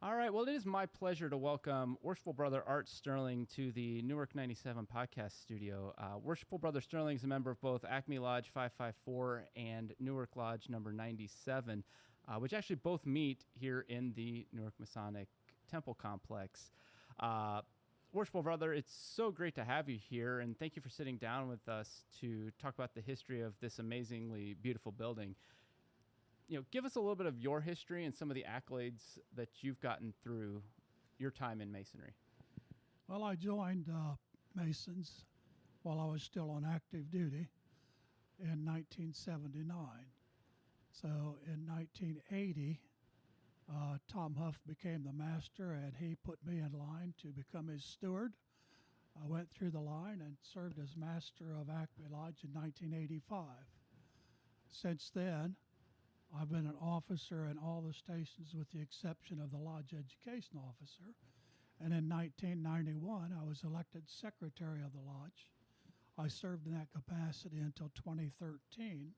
All right. Well, it is my pleasure to welcome Worshipful Brother Art Sterling to the Newark 97 podcast studio. Worshipful Brother Sterling is a member of both Acme Lodge 554 and Newark Lodge number 97, which actually both meet here in the Newark Masonic Temple Complex. Worshipful Brother, it's so great to have you here, and thank you for sitting down with us to talk about the history of this amazingly beautiful building. Give us a little bit of your history and some of the accolades that you've gotten through your time in Masonry. Well, I joined Masons while I was still on active duty in 1979. So in 1980, Tom Huff became the master, and he put me in line to become his steward. I went through the line and served as master of Acme Lodge in 1985. Since then, I've been an officer in all the stations with the exception of the lodge education officer. And in 1991, I was elected secretary of the lodge. I served in that capacity until 2013,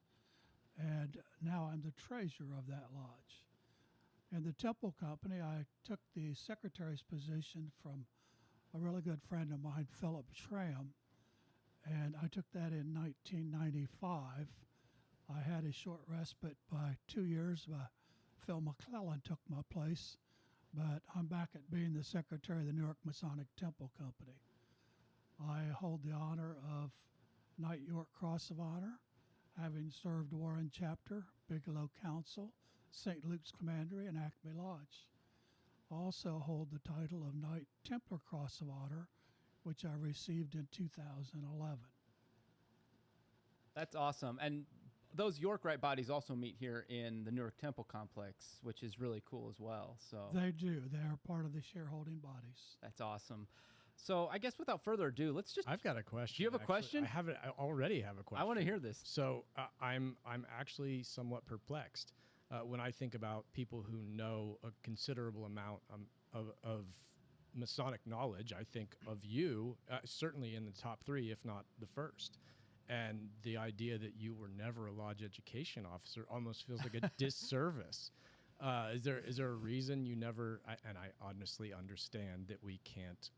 and now I'm the treasurer of that lodge. In the Temple Company, I took the secretary's position from a really good friend of mine, Philip Schramm, and I took that in 1995. I had a short respite by 2 years. Phil McClellan took my place, but I'm back at being the secretary of the Newark Masonic Temple Company. I hold the honor of Knight York Cross of Honor, having served Warren Chapter, Bigelow Council, St. Luke's Commandery, and Acme Lodge. I also hold the title of Knight Templar Cross of Honor, which I received in 2011. That's awesome. And those York Rite bodies also meet here in the Newark Temple Complex, which is really cool as well. So they do. They are part of the shareholding bodies. That's awesome. So I guess without further ado, let's just... I've got a question. Do you have a question? I already have a question. I want to hear this. So I'm actually somewhat perplexed when I think about people who know a considerable amount of Masonic knowledge. I think of you, certainly in the top three, if not the first. And the idea that you were never a lodge education officer almost feels like a disservice. Is there a reason you never? And I honestly understand that we can't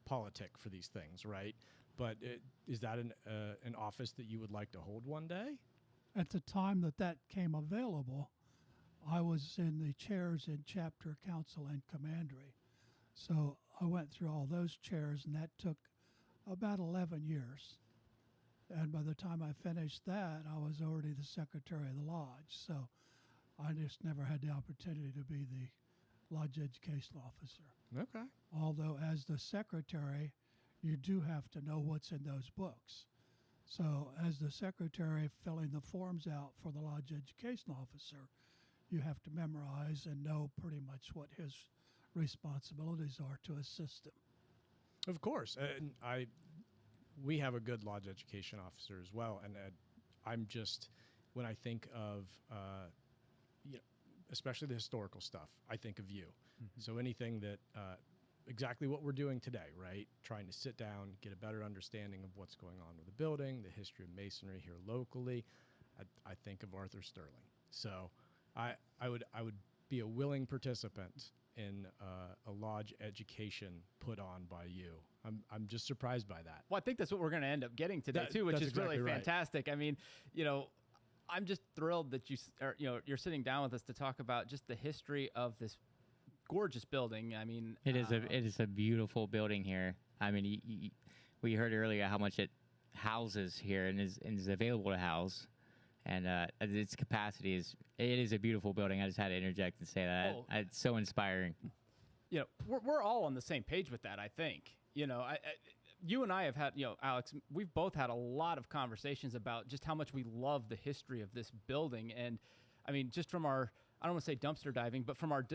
politic for these things, right? But is that an office that you would like to hold one day? At the time that came available, I was in the chairs in chapter, council, and commandery. So I went through all those chairs, and that took about 11 years. And by the time I finished that, I was already the secretary of the lodge. So I just never had the opportunity to be the lodge education officer. Okay. Although as the secretary, you do have to know what's in those books. So as the secretary filling the forms out for the lodge education officer, you have to memorize and know pretty much what his responsibilities are to assist him. Of course. And we have a good lodge education officer as well. And I'm just, when I think of, especially the historical stuff, I think of you. Mm-hmm. So anything that, exactly what we're doing today, right? Trying to sit down, get a better understanding of what's going on with the building, the history of Masonry here locally. I think of Arthur Sterling. So I would be a willing participant in a lodge education put on by you. I'm just surprised by that. Well, I think that's what we're going to end up getting today too, which is exactly really fantastic. Right. I mean, I'm just thrilled that you're sitting down with us to talk about just the history of this gorgeous building. I mean, it is a beautiful building here. I mean, we heard earlier how much it houses here and is available to house. And its capacity is a beautiful building. I just had to interject and say that. Oh. It's so inspiring. We're all on the same page with that, I think. You and I have had, Alex, we've both had a lot of conversations about just how much we love the history of this building. And I mean, just from our, I don't want to say dumpster diving, but from our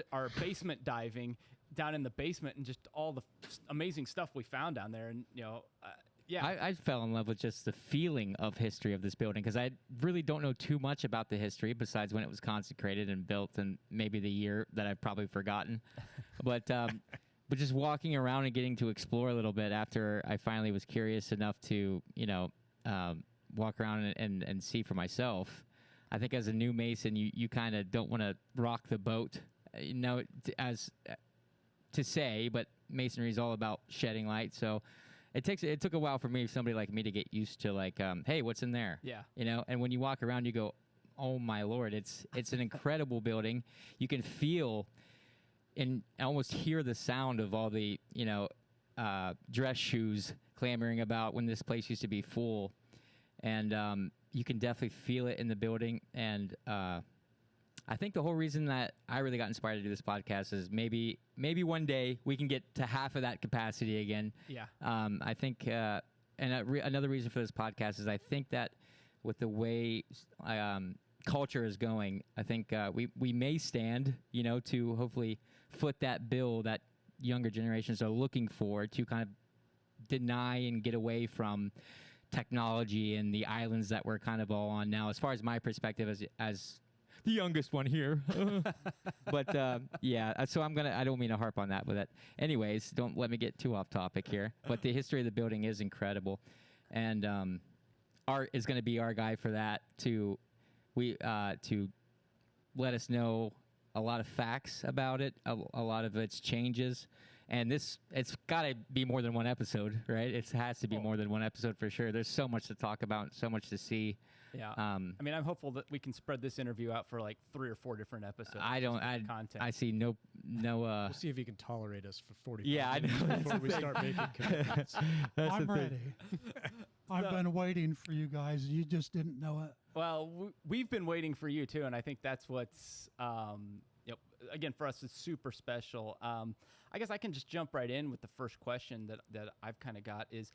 basement diving down in the basement and just all the amazing stuff we found down there. And, yeah, I fell in love with just the feeling of history of this building because I really don't know too much about the history besides when it was consecrated and built and maybe the year that I've probably forgotten. But just walking around and getting to explore a little bit after I finally was curious enough to, walk around and see for myself. I think as a new Mason, you kind of don't want to rock the boat as to say, but masonry is all about shedding light. So it took a while for me, somebody like me, to get used to like, hey, what's in there? Yeah. And when you walk around, you go, oh my Lord, it's an incredible building. You can feel and almost hear the sound of all the dress shoes clamoring about when this place used to be full, and you can definitely feel it in the building. And I think the whole reason that I really got inspired to do this podcast is maybe one day we can get to half of that capacity again. Yeah. I think, another reason for this podcast is I think that with the way culture is going, I think we may stand, to hopefully foot that bill that younger generations are looking for, to kind of deny and get away from technology and the islands that we're kind of all on now, as far as my perspective as the youngest one here. But yeah, so I don't mean to harp on that, but anyways, don't let me get too off topic here. But the history of the building is incredible, and Art is going to be our guy for that, to let us know a lot of facts about it, a lot of its changes. And it's got to be more than one episode, right? It has to be more than one episode for sure. There's so much to talk about, so much to see. Yeah. I mean, I'm hopeful that we can spread this interview out for like 3 or 4 different episodes. I see no. We'll see if he can tolerate us for 45 Yeah, I minutes know. before we start making commitments. I'm ready. I've been waiting for you guys. You just didn't know it. Well, we've been waiting for you too, and I think that's what's again, for us, it's super special. I guess I can just jump right in with the first question that I've kind of got is,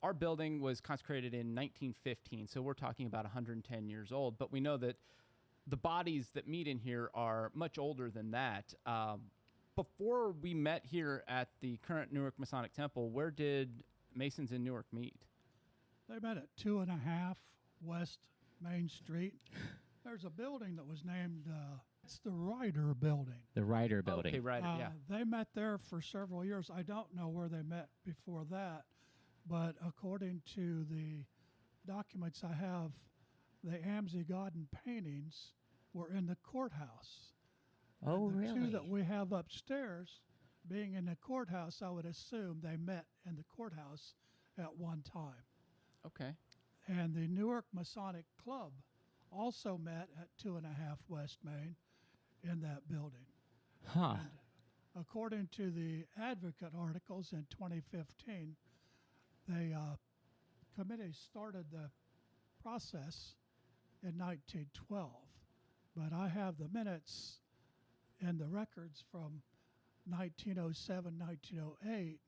our building was consecrated in 1915, so we're talking about 110 years old, but we know that the bodies that meet in here are much older than that. Before we met here at the current Newark Masonic Temple, where did Masons in Newark meet? They met at 2.5 West Main Street. There's a building that was named, it's the Ryder Building. The Ryder Building. Okay, right, yeah. They met there for several years. I don't know where they met before that, but according to the documents I have, the Amzie Godden paintings were in the courthouse. Oh, The really? two that we have upstairs, being in the courthouse, I would assume they met in the courthouse at one time. Okay. And the Newark Masonic Club also met at 2.5 West Main in that building. Huh. And according to the Advocate articles in 2015, the committee started the process in 1912, but I have the minutes and the records from 1907, 1908,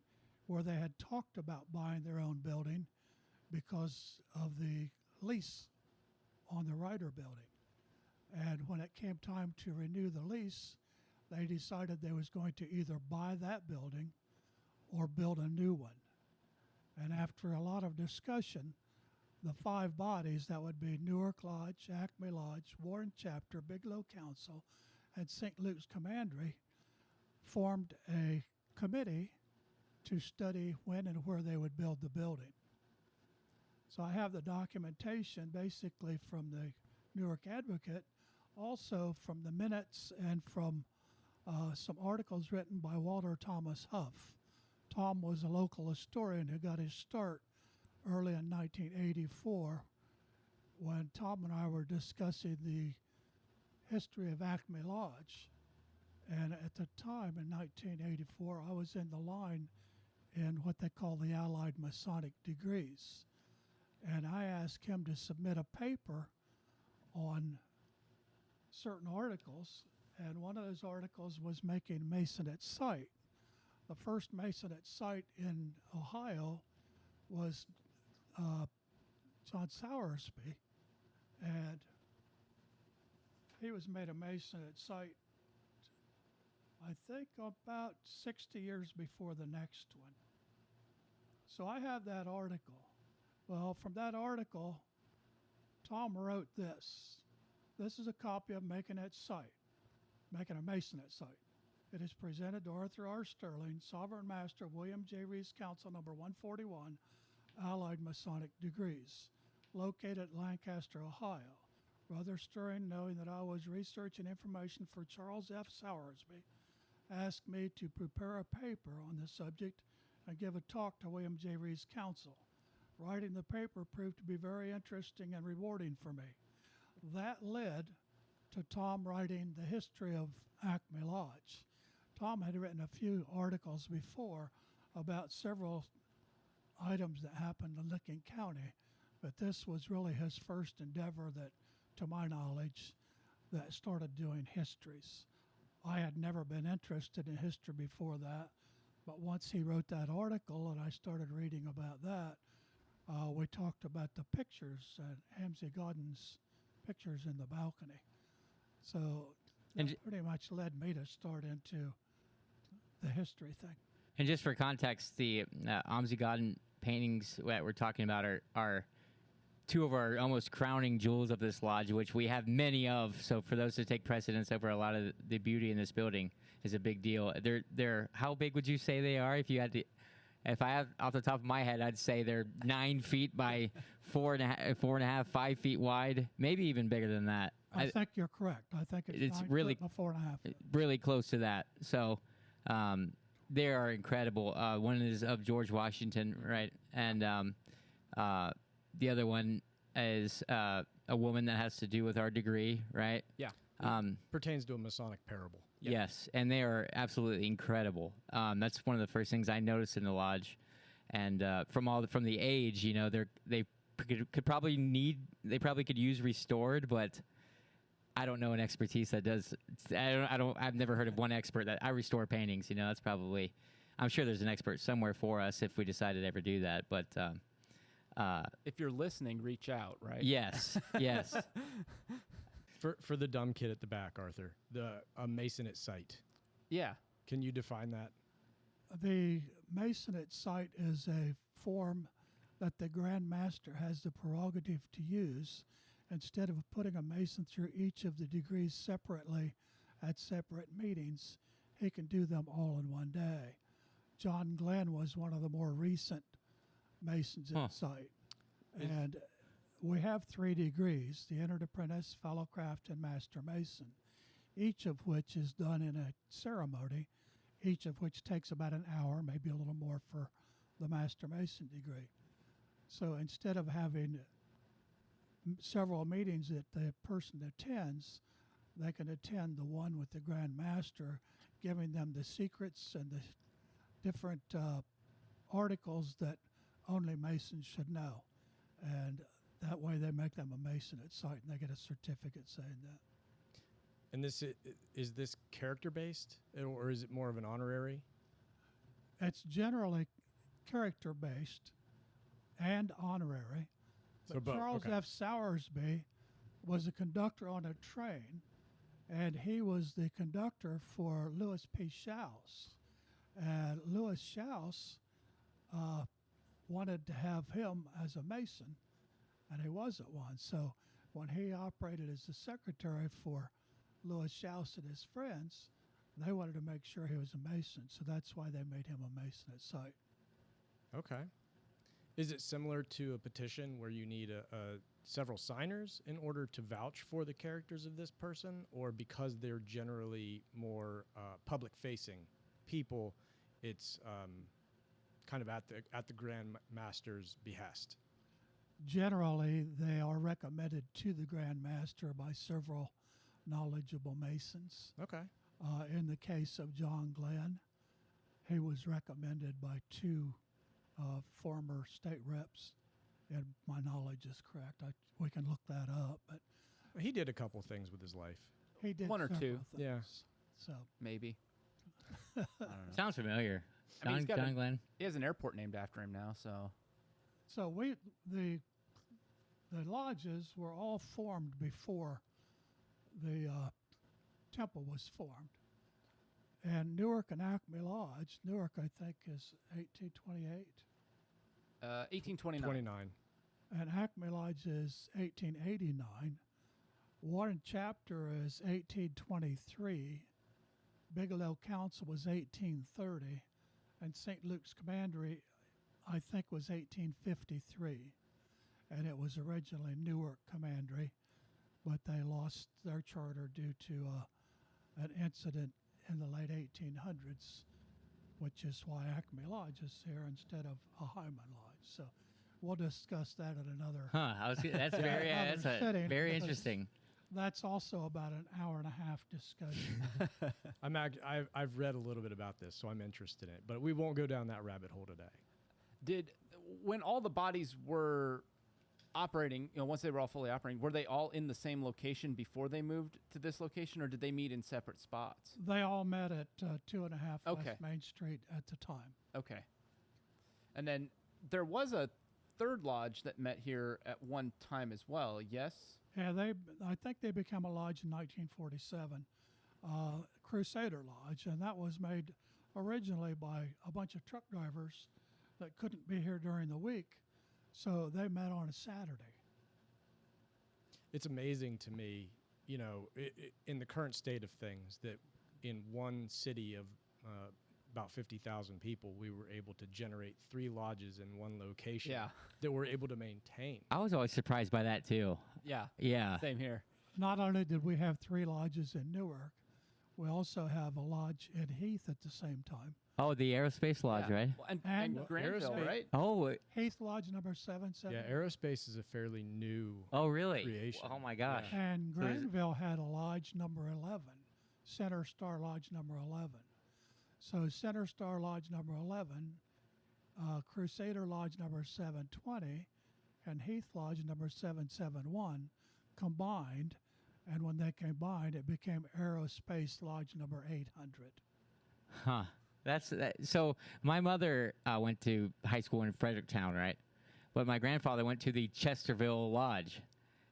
where they had talked about buying their own building because of the lease on the Ryder Building. And when it came time to renew the lease, they decided they was going to either buy that building or build a new one. And after a lot of discussion, the 5 bodies, that would be Newark Lodge, Acme Lodge, Warren Chapter, Bigelow Council, and St. Luke's Commandery, formed a committee to study when and where they would build the building. So I have the documentation basically from the Newark Advocate, also from the minutes and from some articles written by Walter Thomas Huff. Tom was a local historian who got his start early in 1984 when Tom and I were discussing the history of Acme Lodge. And at the time in 1984, I was in the line in what they call the Allied Masonic degrees. And I asked him to submit a paper on certain articles, and one of those articles was making Mason at Sight. The first Mason at Sight in Ohio was John Sowersby, and he was made a Mason at Sight, I think, about 60 years before the next one. So I have that article. Well, from that article, Tom wrote this. This is a copy of Making at Sight, Making a Mason at Sight. It is presented to Arthur R. Sterling, Sovereign Master of William J. Rees Council number 141, Allied Masonic Degrees, located at Lancaster, Ohio. Brother Sterling, knowing that I was researching information for Charles F. Sowersby, asked me to prepare a paper on the subject and give a talk to William J. Reed's council. Writing the paper proved to be very interesting and rewarding for me. That led to Tom writing the history of Acme Lodge. Tom had written a few articles before about several items that happened in Licking County, but this was really his first endeavor that, to my knowledge, that started doing histories. I had never been interested in history before that, but once he wrote that article and I started reading about that, we talked about the pictures and Hamzy Godden's pictures in the balcony. So that pretty much led me to start into the history thing. And just for context, the Hamzy Godden paintings that we're talking about are two of our almost crowning jewels of this lodge, which we have many of. So for those to take precedence over a lot of the beauty in this building is a big deal. They're how big would you say they are? If I have off the top of my head, I'd say they're 9 feet by 4.5, 5 feet wide, maybe even bigger than that. I think you're correct. I think it's 9 really foot by 4.5 feet. Really close to that. So they are incredible. One is of George Washington, right? And the other one is a woman that has to do with our degree, right? Yeah. Pertains to a Masonic parable. Yep. Yes, and they are absolutely incredible. That's one of the first things I noticed in the lodge, and from the age, they probably could use restored, but I don't know an expertise that does. I've never heard of one expert that I restore paintings. That's probably. I'm sure there's an expert somewhere for us if we decided to ever do that, but. If you're listening, reach out, right? Yes, yes. For the dumb kid at the back, Arthur, a mason at sight. Yeah. Can you define that? The mason at sight is a form that the Grand Master has the prerogative to use. Instead of putting a mason through each of the degrees separately at separate meetings, he can do them all in one day. John Glenn was one of the more recent masons at sight. And we have 3 degrees, the entered apprentice, fellow craft, and master mason, each of which is done in a ceremony, each of which takes about an hour, maybe a little more for the master mason degree. So instead of having several meetings that the person attends, they can attend the one with the Grand Master, giving them the secrets and the different articles that only Masons should know. And that way they make them a Mason at sight and they get a certificate saying that. And is this character-based, or is it more of an honorary? It's generally character-based and honorary. But Charles F. Sowersby was a conductor on a train, and he was the conductor for Lewis P. Schaus. And Lewis Schaus wanted to have him as a Mason, and he wasn't one. So when he operated as the secretary for Lewis Schaus and his friends, they wanted to make sure he was a Mason. So that's why they made him a Mason at sight. Okay. Is it similar to a petition where you need several signers in order to vouch for the characters of this person, or because they're generally more public-facing people, it's kind of at the Grand Master's behest? Generally, they are recommended to the Grand Master by several knowledgeable Masons. Okay. In the case of John Glenn, he was recommended by 2 former state reps, and my knowledge is correct. We can look that up, but He did a couple things with his life. he did 1 or 2. several things. Yeah. So Maybe. I don't know. Sounds familiar. I mean, he's got John Glenn. He has an airport named after him now, so. So the lodges were all formed before the temple was formed. And Newark and Acme Lodge, Newark I think is 1828, 1829. 29. and Acme Lodge is 1889. Warren Chapter is 1823. Bigelow Council was 1830. And St. Luke's Commandery, I think, was 1853. And it was originally Newark Commandery. but they lost their charter due to an incident in the late 1800s, which is why Acme Lodge is here instead of a Hyman Lodge. So we'll discuss that at another. That's very that's setting, very because interesting. That's also about an hour and a half discussion. I've read a little bit about this, so I'm interested in it. But we won't go down that rabbit hole today. When all the bodies were operating, once they were all fully operating, were they all in the same location before they moved to this location, or did they meet in separate spots? They all met at 2.5 Okay. West Main Street at the time. Okay. And then there was a third lodge that met here at one time as well, yes? Yeah, I think they became a lodge in 1947, Crusader Lodge, and that was made originally by a bunch of truck drivers that couldn't be here during the week, so they met on a Saturday. It's amazing to me, in the current state of things, that in one city of about 50,000 people, we were able to generate 3 lodges in one location that we're able to maintain. I was always surprised by that too. Yeah. Yeah. Same here. Not only did we have 3 lodges in Newark, we also have a lodge in Heath at the same time. Oh, the Aerospace Lodge, Yeah. right? Well, and And Granville, Aerospace- right? Oh, Heath Lodge number 770. Yeah, aerospace is a fairly new oh, really? creation. Oh my gosh. Yeah. And So there's- Granville had a lodge number 11, Center Star Lodge number 11. So Center Star Lodge number 11, Crusader Lodge number 720, and Heath Lodge number 771 combined. And when they combined, it became Aerospace Lodge number 800. Huh. So my mother went to high school in Fredericktown, right? But my grandfather went to the Chesterville Lodge,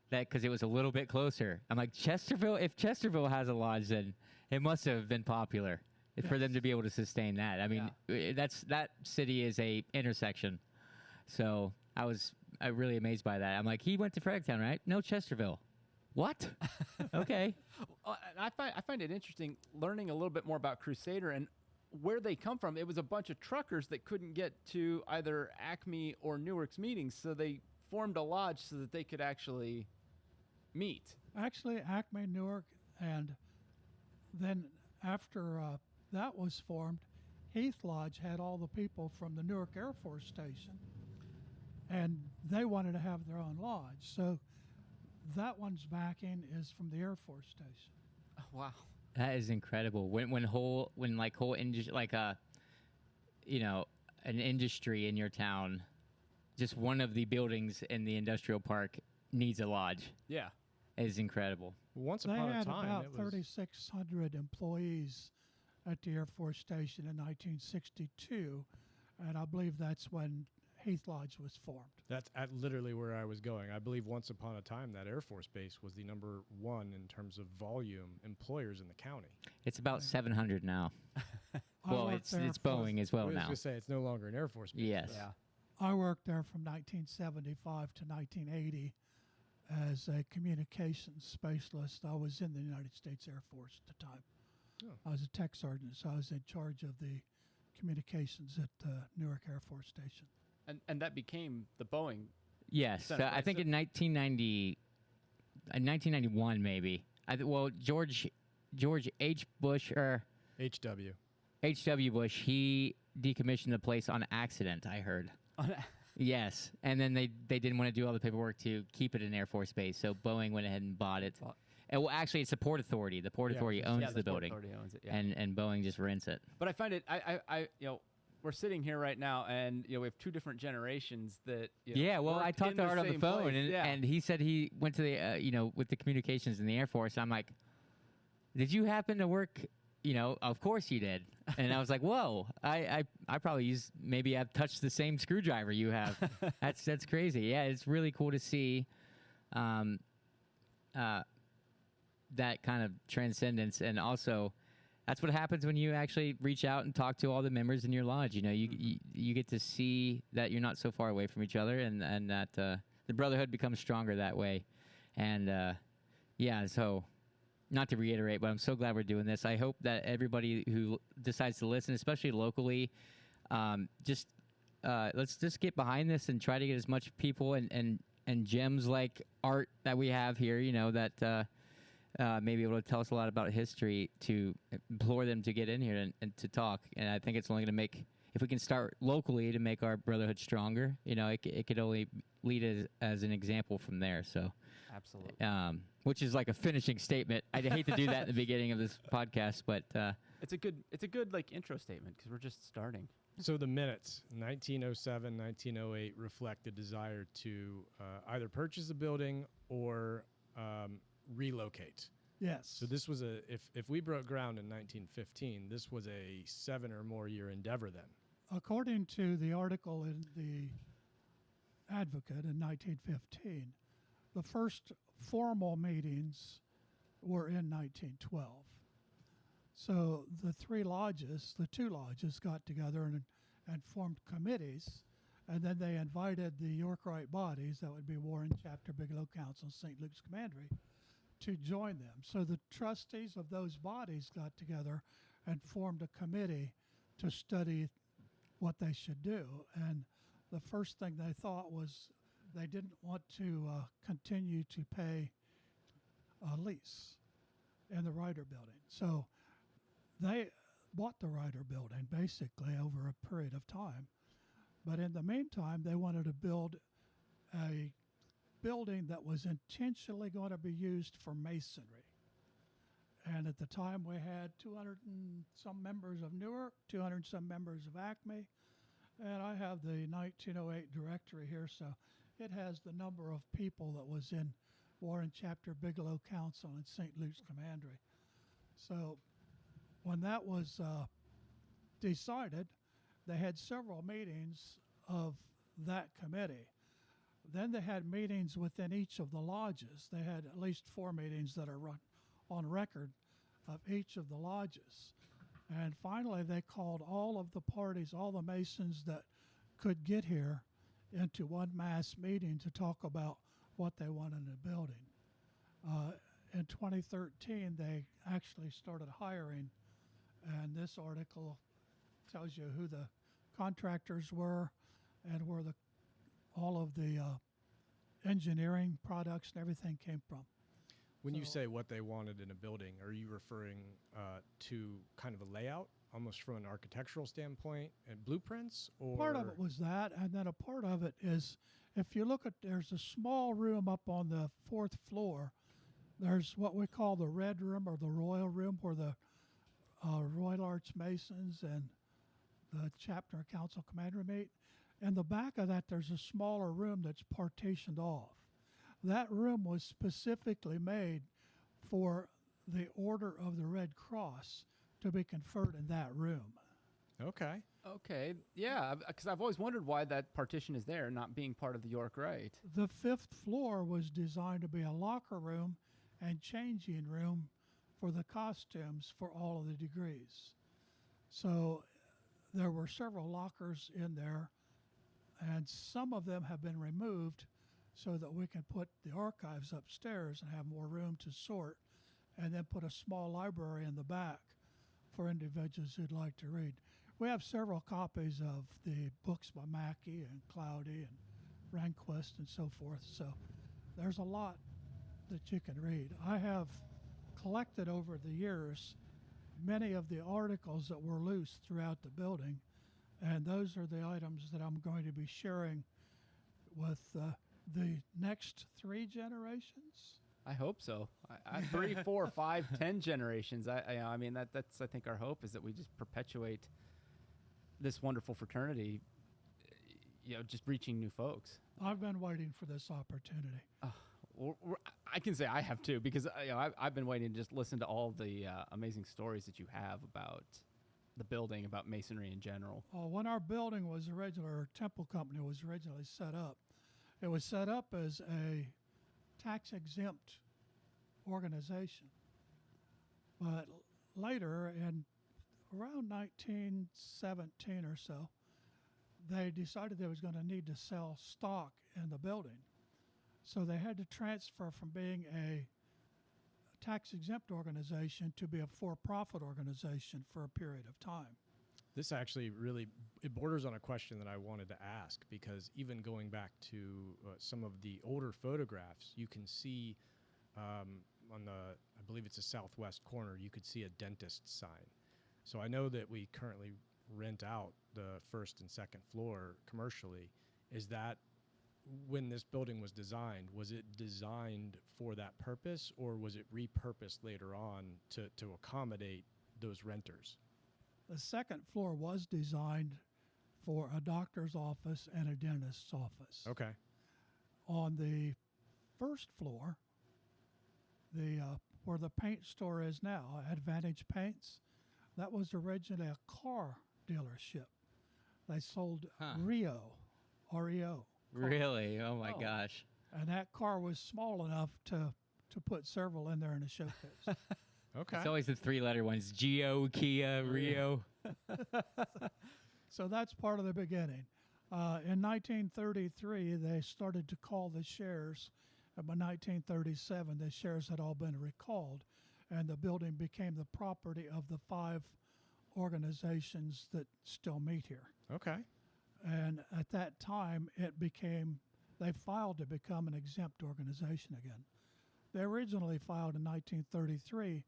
because it was a little bit closer. I'm like, Chesterville? If Chesterville has a lodge, then it must have been popular for them to be able to sustain that. I mean, that city is a intersection. So I was really amazed by that. I'm like, he went to Fredericktown, right? No, Chesterville. What? Okay. And I find it interesting learning a little bit more about Crusader and where they come from. It was a bunch of truckers that couldn't get to either Acme or Newark's meetings, so they formed a lodge so that they could actually meet. Actually, Acme, Newark, and then after that was formed, Heath Lodge had all the people from the Newark Air Force Station, and they wanted to have their own lodge. So that one's backing is from the Air Force Station. Oh, wow. That is incredible. When an industry in your town, just one of the buildings in the industrial park needs a lodge. Yeah. It is incredible. Once They upon a had time, about it was 3,600 employees at the Air Force Station in 1962, and I believe that's when Heath Lodge was formed. That's at literally where I was going. I believe once upon a time that Air Force Base was the number 1 in terms of volume employers in the county. It's about 700 now. I Well, worked it's there Boeing as I well was now. going to say it's no longer an Air Force Base. Yes. Yeah. I worked there from 1975 to 1980 as a communications specialist. I was in the United States Air Force at the time. Oh. I was a tech sergeant, so I was in charge of the communications at Newark Air Force Station. And that became the Boeing. Yes. Center, I right? think in 1991 maybe. George H. Bush or HW. H.W. Bush, he decommissioned the place on accident, I heard. Yes. And then they didn't want to do all the paperwork to keep it an Air Force base, so Boeing went ahead and bought it. And, well, actually, it's the Port Authority. The Port Authority owns the Port building, Authority owns it, yeah. and Boeing just rents it. But I find it, we're sitting here right now, and we have 2 different generations that. Yeah, well, I worked talked in to Art on the same phone, place. and he said he went to the, with the communications in the Air Force. I'm like, did you happen to work? Of course you did. And I was like, whoa, I probably maybe I've touched the same screwdriver you have. That's crazy. Yeah, it's really cool to see that kind of transcendence. And also, that's what happens when you actually reach out and talk to all the members in your lodge. You get to see that you're not so far away from each other, and that the brotherhood becomes stronger that way. And so not to reiterate, but I'm so glad we're doing this. I hope that everybody who decides to listen, especially locally, let's just get behind this and try to get as much people and and gems like art that we have here, that may be able to tell us a lot about history, to implore them to get in here and to talk. And I think it's only going to make, if we can start locally to make our brotherhood stronger, it could only lead as an example from there. So, absolutely. Which is like a finishing statement. I hate to do that in the beginning of this podcast, but it's a good like intro statement because we're just starting. So the minutes, 1907, 1908, reflect the desire to either purchase a building or relocate. Yes. So this was if we broke ground in 1915, this was a 7 or more year endeavor then. According to the article in the Advocate in 1915, the first formal meetings were in 1912. So the two lodges got together and formed committees, and then they invited the Yorkite bodies, that would be Warren Chapter, Bigelow Council, St. Luke's Commandery, to join them. So the trustees of those bodies got together and formed a committee to study what they should do. And the first thing they thought was they didn't want to continue to pay a lease in the Ryder Building. So they bought the Ryder Building basically over a period of time. But in the meantime, they wanted to build a building that was intentionally going to be used for masonry. And at the time, we had 200 and some members of Newark, 200 and some members of Acme, and I have the 1908 directory here, so it has the number of people that was in Warren Chapter, Bigelow Council, and St. Luke's Commandery. So when that was decided, they had several meetings of that committee. Then they had meetings within each of the lodges. They had at least 4 meetings that are run on record of each of the lodges. And finally, they called all of the parties, all the Masons that could get here, into one mass meeting to talk about what they wanted in the building. In 2013, they actually started hiring, and this article tells you who the contractors were and where all of the engineering products and everything came from. When you say what they wanted in a building, are you referring to kind of a layout, almost from an architectural standpoint, and blueprints? Or Part of it was that, and then a part of it is, if you look at, there's a small room up on the 4th floor. There's what we call the Red Room or the Royal Room, where the Royal Arch Masons and the Chapter Council Commander meet. In the back of that, there's a smaller room that's partitioned off. That room was specifically made for the Order of the Red Cross to be conferred in that room. Okay. Okay, yeah, because I've always wondered why that partition is there, not being part of the York Rite. The 5th floor was designed to be a locker room and changing room for the costumes for all of the degrees. So there were several lockers in there, and some of them have been removed so that we can put the archives upstairs and have more room to sort, and then put a small library in the back for individuals who'd like to read. We have several copies of the books by Mackey and Cloudy and Rehnquist and so forth, so there's a lot that you can read. I have collected over the years many of the articles that were loose throughout the building, and those are the items that I'm going to be sharing with the next 3 generations. I hope so. 3, 4, 5, 10 generations. I mean, that's I think our hope is that we just perpetuate this wonderful fraternity. Just reaching new folks. I've been waiting for this opportunity. I can say I have too, because I've been waiting to just listen to all the amazing stories that you have about the building, about masonry in general. When our building was our temple company was originally set up, it was set up as a tax-exempt organization. But later, in around 1917 or so, they decided they was going to need to sell stock in the building. So they had to transfer from being a tax-exempt organization to be a for-profit organization for a period of time. This actually really, it borders on a question that I wanted to ask, because even going back to some of the older photographs, you can see on the, I believe it's a southwest corner, you could see a dentist sign. So I know that we currently rent out the first and second floor commercially. Is that, when this building was it designed for that purpose, or was it repurposed later on to accommodate those renters? The second floor was designed for a doctor's office and a dentist's office. Okay. On the first floor, the where the paint store is now, Advantage Paints, that was originally a car dealership. They sold REO, R-E-O. Really? Oh my Oh. gosh. And that car was small enough to put several in there in a showcase. Okay. It's always the three-letter ones: Geo, Kia, Rio. So that's part of the beginning. In 1933, they started to call the shares. And by 1937, the shares had all been recalled, and the building became the property of the 5 organizations that still meet here. Okay. And at that time, they filed to become an exempt organization again. They originally filed in 1933,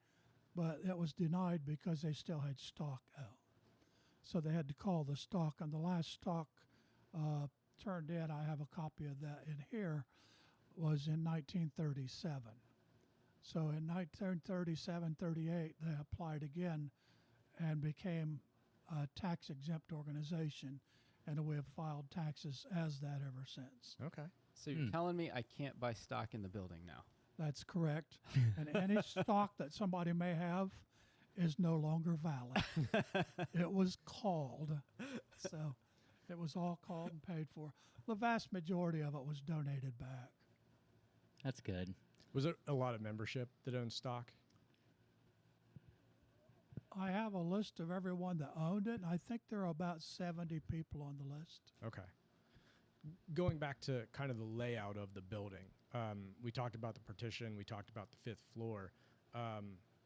but it was denied because they still had stock out. So they had to call the stock, and the last stock turned in, I have a copy of that in here, was in 1937. So in 1937-38, they applied again and became a tax-exempt organization, and we have filed taxes as that ever since. Okay. So you're telling me I can't buy stock in the building now? That's correct. And any stock that somebody may have is no longer valid. It was called. So it was all called and paid for. The vast majority of it was donated back. That's good. Was there a lot of membership that owned stock? I have a list of everyone that owned it, and I think there are about 70 people on the list. Okay. Going back to kind of the layout of the building, we talked about the partition, we talked about the 5th floor.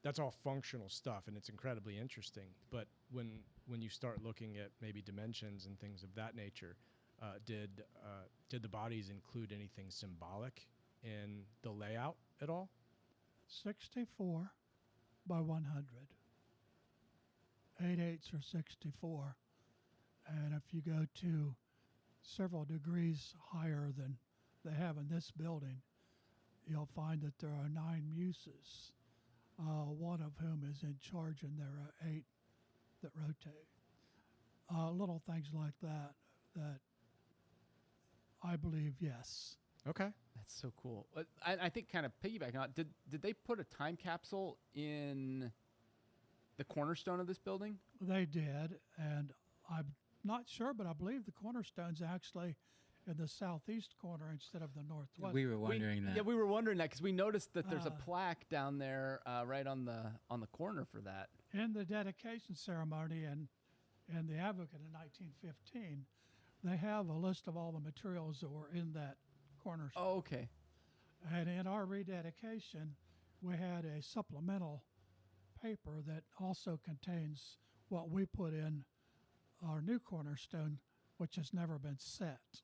That's all functional stuff, and it's incredibly interesting. But when you start looking at maybe dimensions and things of that nature, did the bodies include anything symbolic in the layout at all? 64 by 100. 8/8 or 64. And if you go to several degrees higher than they have in this building, you'll find that there are 9 muses, one of whom is in charge, and there are 8 that rotate. Little things like that I believe, yes. Okay. That's so cool. I think, kind of piggybacking on, did they put a time capsule in the cornerstone of this building? They did, and I'm not sure, but I believe the cornerstone's actually in the southeast corner instead of the northwest. We were wondering that. Yeah, we were wondering that because we noticed that there's a plaque down there right on the corner for that. In the dedication ceremony and the Advocate in 1915, they have a list of all the materials that were in that cornerstone. Oh, okay. And in our rededication, we had a supplemental paper that also contains what we put in our new cornerstone, which has never been set.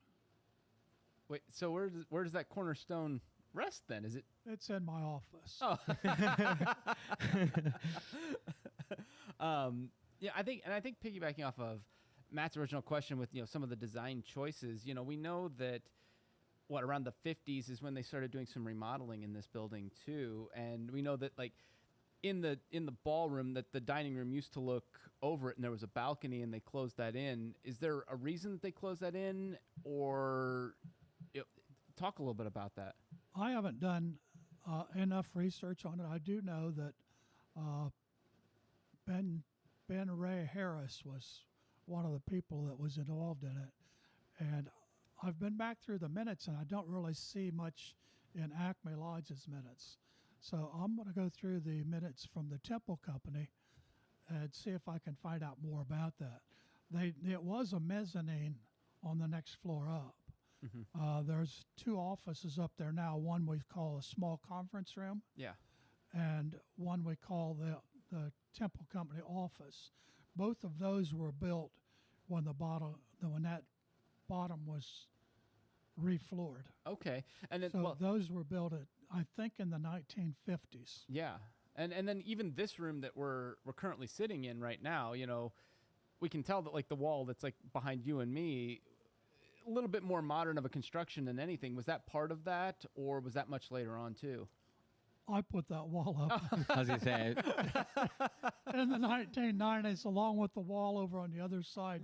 Wait, so where does that cornerstone rest then? Is it? It's in my office. Oh. Yeah, I think piggybacking off of Matt's original question with some of the design choices, we know that around the 50s is when they started doing some remodeling in this building too, and we know that in the ballroom that the dining room used to look over it, and there was a balcony, and they closed that in. Is there a reason that they closed that in, or talk a little bit about that? I haven't done enough research on it. I do know that Ben Ray Harris was one of the people that was involved in it, and I've been back through the minutes, and I don't really see much in Acme Lodge's minutes. So I'm going to go through the minutes from the Temple Company and see if I can find out more about that. It was a mezzanine on the next floor up. Mm-hmm. There's 2 offices up there now. One we call a small conference room, Yeah. and one we call the Temple Company office. Both of those were built when when that bottom was refloored. Okay. And then, So well, those were built I think, in the 1950s. yeah. And then even this room that we're currently sitting in right now, we can tell that like the wall that's like behind you and me, a little bit more modern of a construction than anything. Was that part of that, or was that much later on too? I put that wall up I was gonna say, in the 1990s, along with the wall over on the other side,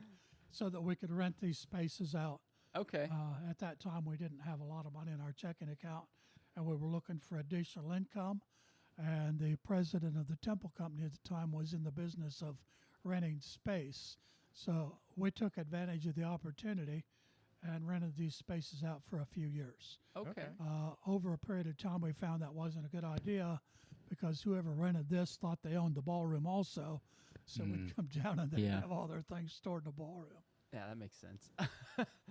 so that we could rent these spaces out. Okay. At that time, we didn't have a lot of money in our checking account, and we were looking for additional income. And the president of the temple company at the time was in the business of renting space. So we took advantage of the opportunity and rented these spaces out for a few years. Okay. Over a period of time, we found that wasn't a good idea because whoever rented this thought they owned the ballroom also. So we'd come down and they'd Yeah. have all their things stored in the ballroom. Yeah, that makes sense.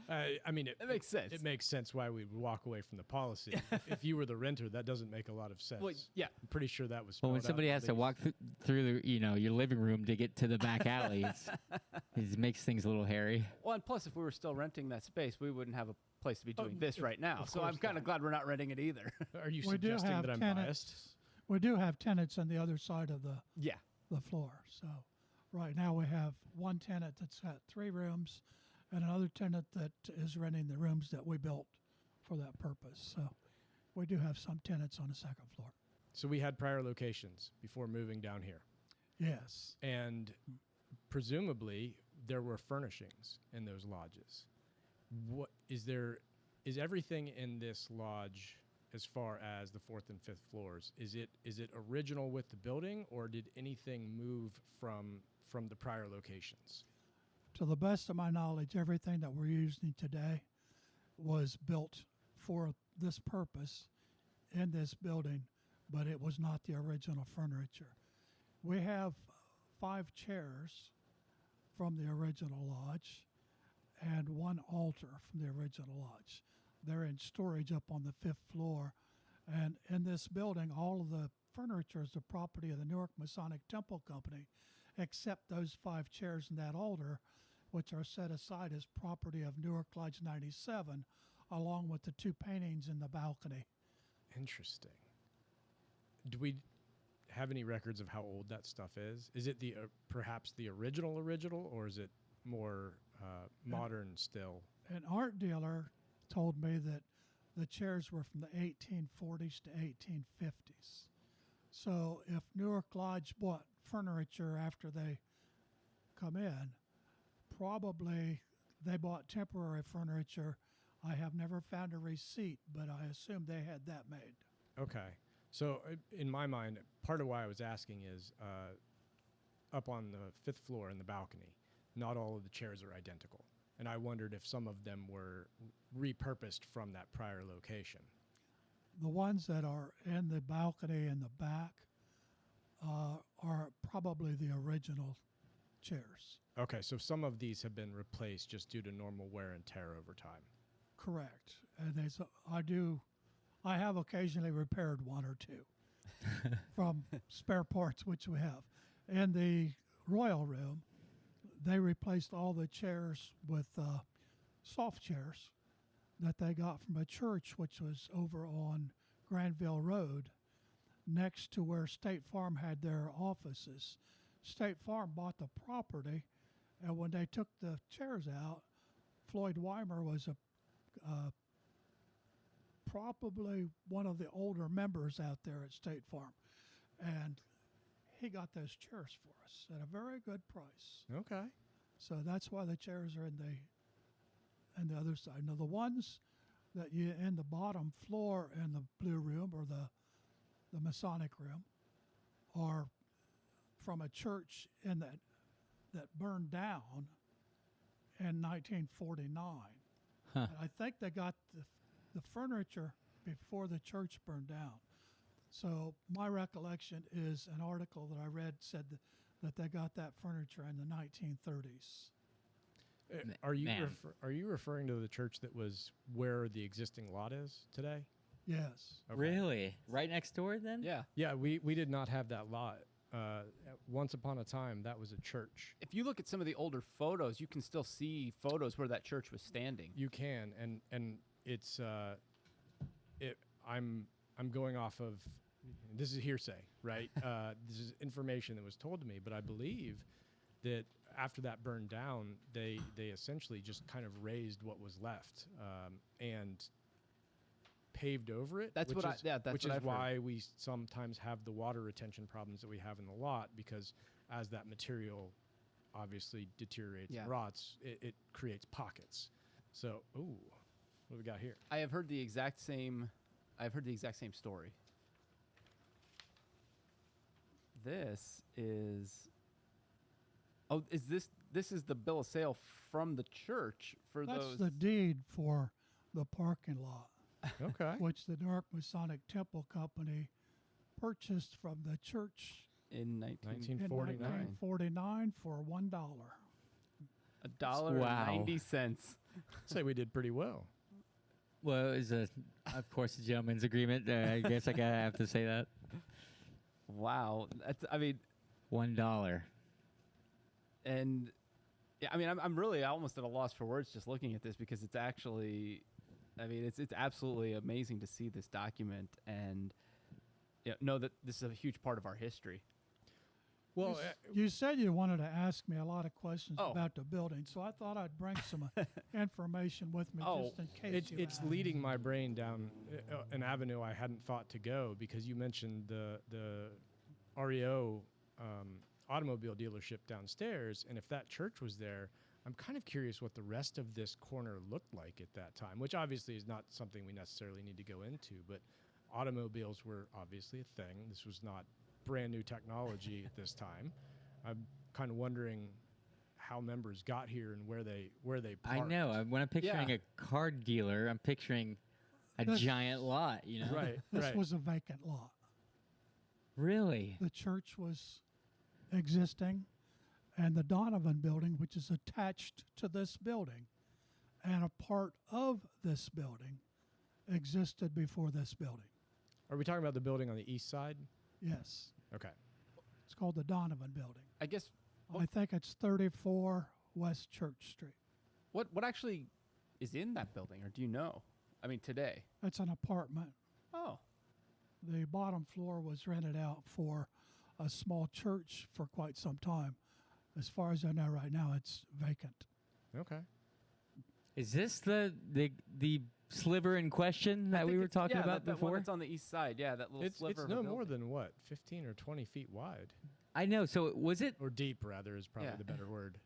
I mean, That makes sense. It makes sense why we would walk away from the policy. If you were the renter, that doesn't make a lot of sense. Well, yeah. I'm pretty sure that was. well, when spelled out somebody in has the to lease. walk through the, your living room to get to the back alley, it makes things a little hairy. Well, and plus, if we were still renting that space, we wouldn't have a place to be doing this right now. of So I'm course kind of not. glad we're not renting it either. Are you We do suggesting have that I'm tenants. biased? We do have tenants on the other side of Yeah. the floor. So right now we have one tenant that's got 3 rooms and another tenant that is renting the rooms that we built for that purpose. So we do have some tenants on the second floor. So we had prior locations before moving down here, Yes. and presumably there were furnishings in those lodges. What is everything in this lodge, as far as the 4th and 5th floors? Is it original with the building, or did anything move from the prior locations? To the best of my knowledge, everything that we're using today was built for this purpose in this building, but it was not the original furniture. We have 5 chairs from the original lodge and 1 altar from the original lodge. They're in storage up on the 5th floor. And in this building, all of the furniture is the property of the Newark Masonic Temple Company, except those 5 chairs and that altar, which are set aside as property of Newark Lodge 97, along with the 2 paintings in the balcony. Interesting. Do we have any records of how old that stuff is? Is it perhaps the original, or is it more modern still? An art dealer told me that the chairs were from the 1840s to 1850s. So if Newark Lodge bought furniture after they come in, probably they bought temporary furniture. I have never found a receipt, but I assume they had that made. Okay. So in my mind, part of why I was asking is up on the 5th floor in the balcony, not all of the chairs are identical. And I wondered if some of them were repurposed from that prior location. The ones that are in the balcony in the back are probably the original chairs. Okay, so some of these have been replaced just due to normal wear and tear over time. Correct. And I have occasionally repaired 1 or 2 from spare parts, which we have. In the royal room, they replaced all the chairs with soft chairs that they got from a church, which was over on Granville Road, next to where State Farm had their offices. State Farm bought the property, and when they took the chairs out, Floyd Weimer was probably one of the older members out there at State Farm, and he got those chairs for us at a very good price. Okay. So that's why the chairs are in the other side. Now the ones that you in the bottom floor in the blue room or the Masonic room are from a church in that burned down in 1949. Huh. And I think they got the furniture before the church burned down. So my recollection is an article that I read said that they got that furniture in the 1930s. Are you Man. are you referring to the church that was where the existing lot is today? Yes. Okay. Really? Right next door then? Yeah. Yeah, we did not have that lot Once upon a time, that was a church. If you look at some of the older photos, you can still see photos where that church was standing. You can, and it's I'm going off of, this is hearsay, right? This is information that was told to me, but I believe that after that burned down, they essentially just kind of raised what was left and paved over it. That's which what is, that's which what is I've why heard. we sometimes have the water retention problems that we have in the lot, because as that material obviously deteriorates and rots, it creates pockets. So, ooh, what do we got here? I've heard the exact same story. This is this is the bill of sale from the church for That's those. the deed for the parking lot, Okay. which the Dark Masonic Temple Company purchased from the church in 1949. in 1949 for $1. $1.90. I'd say we did pretty well. Well, it was of course, a gentleman's agreement. I guess I gotta have to say that. Wow, $1. and yeah, I'm really almost at a loss for words just looking at this, because it's actually, it's absolutely amazing to see this document and know that this is a huge part of our history. Well, You said you wanted to ask me a lot of questions Oh. about the building, so I thought I'd bring some information with me Oh, just in case. it's leading my brain down an avenue I hadn't thought to go, because you mentioned the REO automobile dealership downstairs, and if that church was there, I'm kind of curious what the rest of this corner looked like at that time, which obviously is not something we necessarily need to go into, but automobiles were obviously a thing. This was not brand new technology at this time. I'm kind of wondering how members got here and where they parked. I know. When I'm picturing Yeah. a car dealer, I'm picturing a This- giant lot. You know, Right, This right. was a vacant lot. Really? The church was existing, and the Donovan building, which is attached to this building, and a part of this building existed before this building. Are we talking about the building on the east side? Yes. Okay. It's called the Donovan building. I guess I think it's 34 West Church Street. what actually is in that building, or do you know? Today. It's an apartment. Oh, The bottom floor was rented out for a small church for quite some time. As far as I know right now, it's vacant. Okay. Is this the sliver in question I that we think were it's- talking yeah, about that one before? that's on the east side. Yeah, that little It's sliver. of a no more building. than what, 15 or 20 feet wide, I know. So was it? or deep rather is probably Yeah. the better word.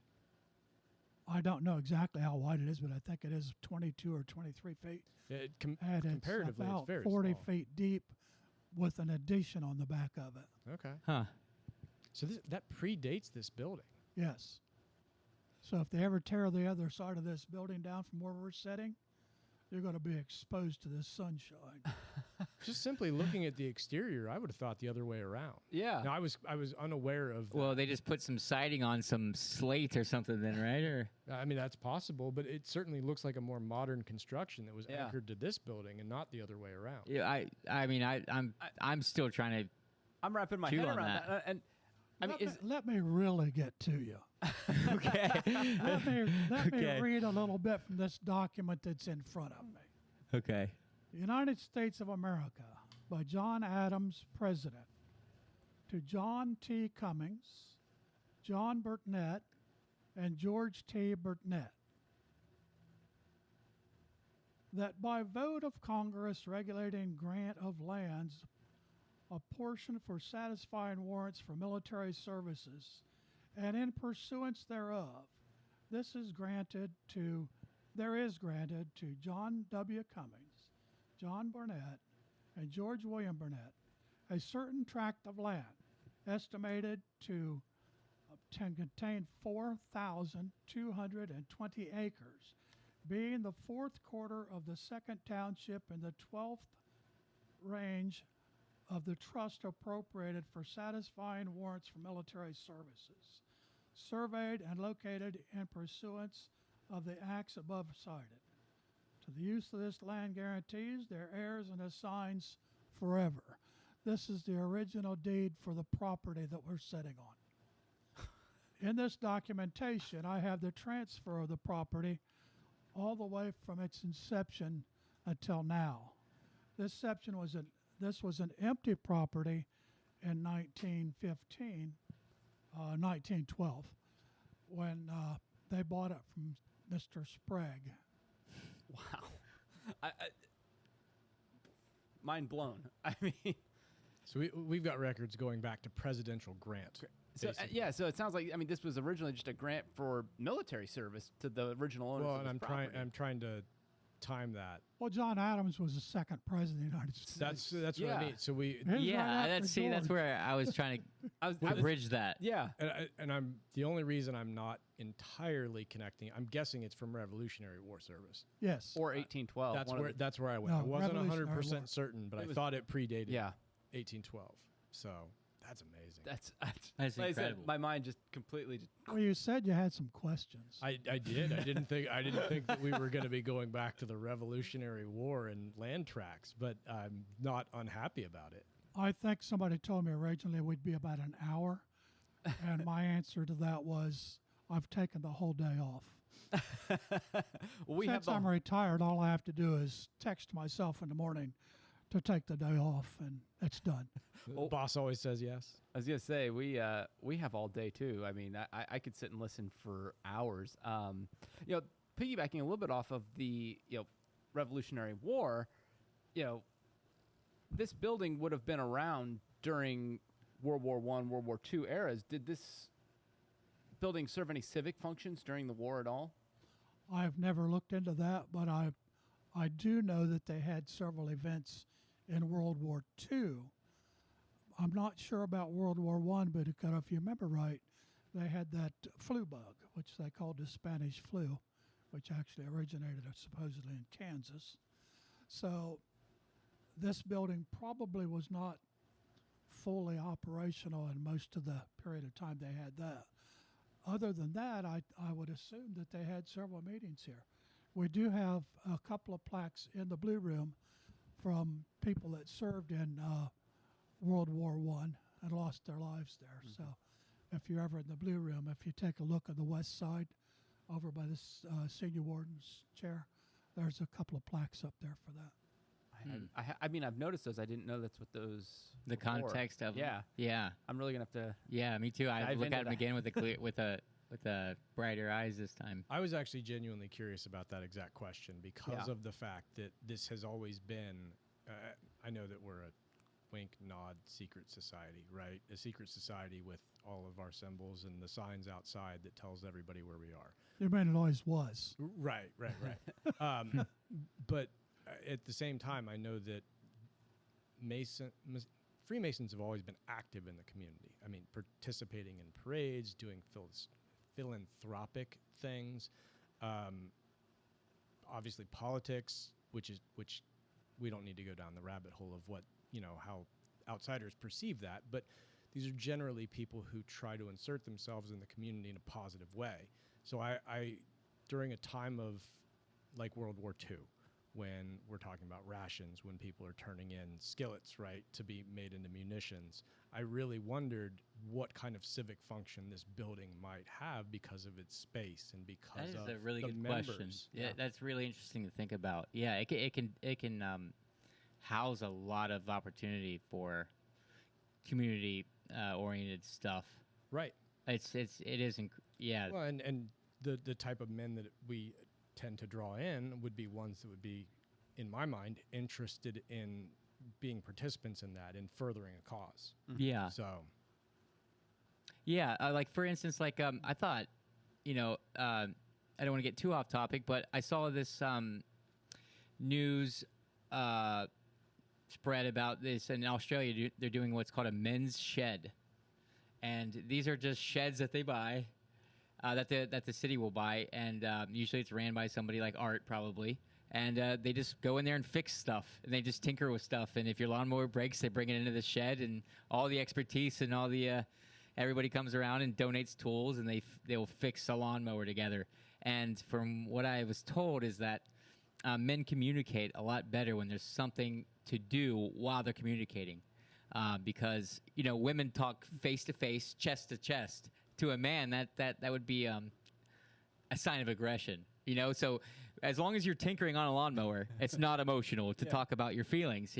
I don't know exactly how wide it is, but I think it is 22 or 23 feet. It And comparatively, it's it's about very 40 small. feet deep with an addition on the back of it. Okay. Huh. So that predates this building. Yes. So if they ever tear the other side of this building down from where we're sitting, you're going to be exposed to the sunshine. Just simply looking at the exterior, I would have thought the other way around. Yeah. Now I was unaware of. Well, they just put some siding on some slate or something, then, right? Or that's possible, but it certainly looks like a more modern construction that was Yeah. anchored to this building and not the other way around. yeah, I'm still trying to. I'm wrapping my Chew head on around that. that. And Let me really get to you. Okay. Let me Okay. read a little bit from this document that's in front of me. Okay. United States of America by John Adams, President, to John T. Cummings, John Burtnett, and George T. Burtnett, that by vote of Congress regulating grant of lands, a portion for satisfying warrants for military services, and in pursuance thereof, there is granted to John W. Cummings, John Burnett, and George William Burnett a certain tract of land estimated to contain 4,220 acres, being the fourth quarter of the second township in the 12th range of the trust appropriated for satisfying warrants for military services, surveyed and located in pursuance of the acts above cited. To the use of this land guarantees their heirs and assigns forever. This is the original deed for the property that we're sitting on. In this documentation, I have the transfer of the property all the way from its inception until now. This was an empty property in 1912, when they bought it from Mr. Sprague. Wow. Mind blown. I mean, So we've got records going back to presidential grant. so yeah. So it sounds like, I mean, this was originally just a grant for military service to the original owners Well, of and this I'm trying to time that. Well, John Adams was the second president of the United States. That's what Yeah. I mean. So we It was right Yeah, after that's George. where I was trying to I was bridge that. yeah. and I'm the only reason I'm not entirely connecting. I'm guessing it's from Revolutionary War service. Yes. Or 1812. That's where I went. No, I wasn't Revolutionary 100% War. certain, but It I was- thought it predated Yeah. 1812. So that's amazing. That's That's like I said, incredible. my mind just completely. Well, you said you had some questions. I did. I didn't think that we were going to be going back to the Revolutionary War and land tracts, but I'm not unhappy about it. I think somebody told me originally we'd be about an hour, and my answer to that was I've taken the whole day off. Well, we have Since the, I'm retired, all I have to do is text myself in the morning to take the day off, and it's done. The boss always says yes. I was gonna say we have all day too. I mean, I could sit and listen for hours. You know, piggybacking a little bit off of the Revolutionary War, this building would have been around during World War I, World War II eras. Did this building serve any civic functions during the war at all? I've never looked into that, but I do know that they had several events in World War II. I'm not sure about World War I, but if you remember right, they had that flu bug, which they called the Spanish flu, which actually originated supposedly in Kansas. So this building probably was not fully operational in most of the period of time they had that. Other than that, I would assume that they had several meetings here. We do have a couple of plaques in the Blue Room from people that served in World War I and lost their lives there. So if you're ever in the Blue Room, if you take a look on the west side over by this senior warden's chair, there's a couple of plaques up there for that. I mean, I've noticed those. I didn't know that's what those. The were for. context of 'em. Yeah. Yeah. I'm really gonna have to. Yeah, me too. I Dive look into at them that. again with a clear, with a brighter eyes this time. I was actually genuinely curious about that exact question because Yeah. of the fact that this has always been. I know that we're a wink, nod, secret society, right? A secret society with all of our symbols and the signs outside that tells everybody where we are. I mean, it always was. Right. But at the same time, I know that Freemasons have always been active in the community. I mean, participating in parades, doing philanthropic things, obviously politics, which we don't need to go down the rabbit hole of what, how outsiders perceive that, but these are generally people who try to insert themselves in the community in a positive way. So I during a time of like World War II, when we're talking about rations, when people are turning in skillets, right, to be made into munitions, I really wondered what kind of civic function this building might have because of its space and because That of is a really the good members. question. Yeah, that's really interesting to think about. Yeah, it can house a lot of opportunity for community oriented stuff. Right. It is yeah. Well, and the type of men that we tend to draw in would be ones that would be, in my mind, interested in being participants in that, in furthering a cause. Yeah. So, Yeah, like for instance, like I thought, I don't want to get too off topic, but I saw this news spread about this in Australia. They're doing what's called a men's shed, and these are just sheds that they buy, that the city will buy, and usually it's ran by somebody like Art probably. And they just go in there and fix stuff, and they just tinker with stuff. And if your lawnmower breaks, they bring it into the shed, and all the expertise and all the everybody comes around and donates tools, and they will fix a lawnmower together. And from what I was told is that men communicate a lot better when there's something to do while they're communicating. because women talk face to face, chest to chest. To a man, that would be a sign of aggression. So as long as you're tinkering on a lawnmower, it's not emotional to talk about your feelings.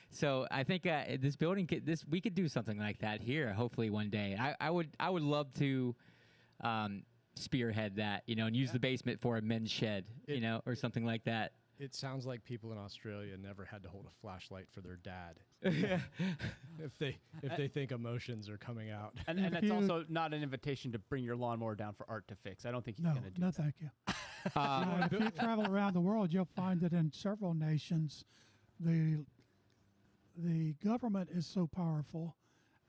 So I think this building we could do something like that here. Hopefully one day. I would love to spearhead that, and use the basement for a men's shed, or something like that. It sounds like people in Australia never had to hold a flashlight for their dad. if they think emotions are coming out. And it's also not an invitation to bring your lawnmower down for Art to fix. I don't think he's going to do No, that. thank you. If you travel around the world, you'll find that in several nations, the government is so powerful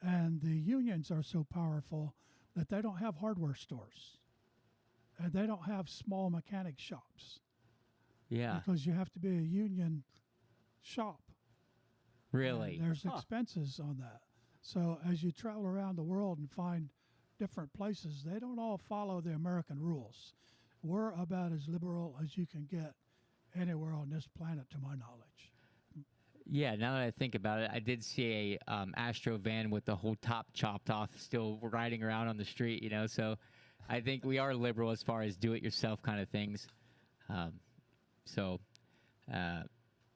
and the unions are so powerful that they don't have hardware stores. And they don't have small mechanic shops. Yeah. Because you have to be a union shop. Really? And there's expenses on that. So as you travel around the world and find different places, they don't all follow the American rules. We're about as liberal as you can get anywhere on this planet, to my knowledge. Yeah, now that I think about it, I did see a Astro van with the whole top chopped off still riding around on the street, so I think we are liberal as far as do-it-yourself kind of things.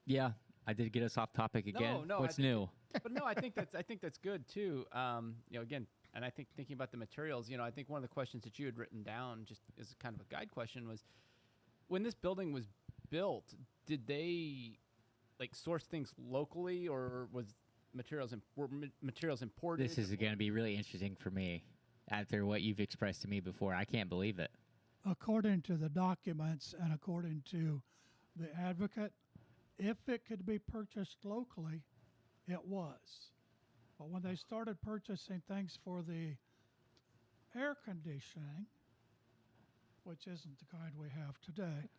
Yeah, I did get us off topic again. No, What's new? But no, I think that's good too. Again, and I think thinking about the materials, I think one of the questions that you had written down, just as kind of a guide question, was when this building was built, did they source things locally, or were materials imported? This is going to be really interesting for me after what you've expressed to me before. I can't believe it. According to the documents and according to the advocate, if it could be purchased locally, it was. But when they started purchasing things for the air conditioning, which isn't the kind we have today,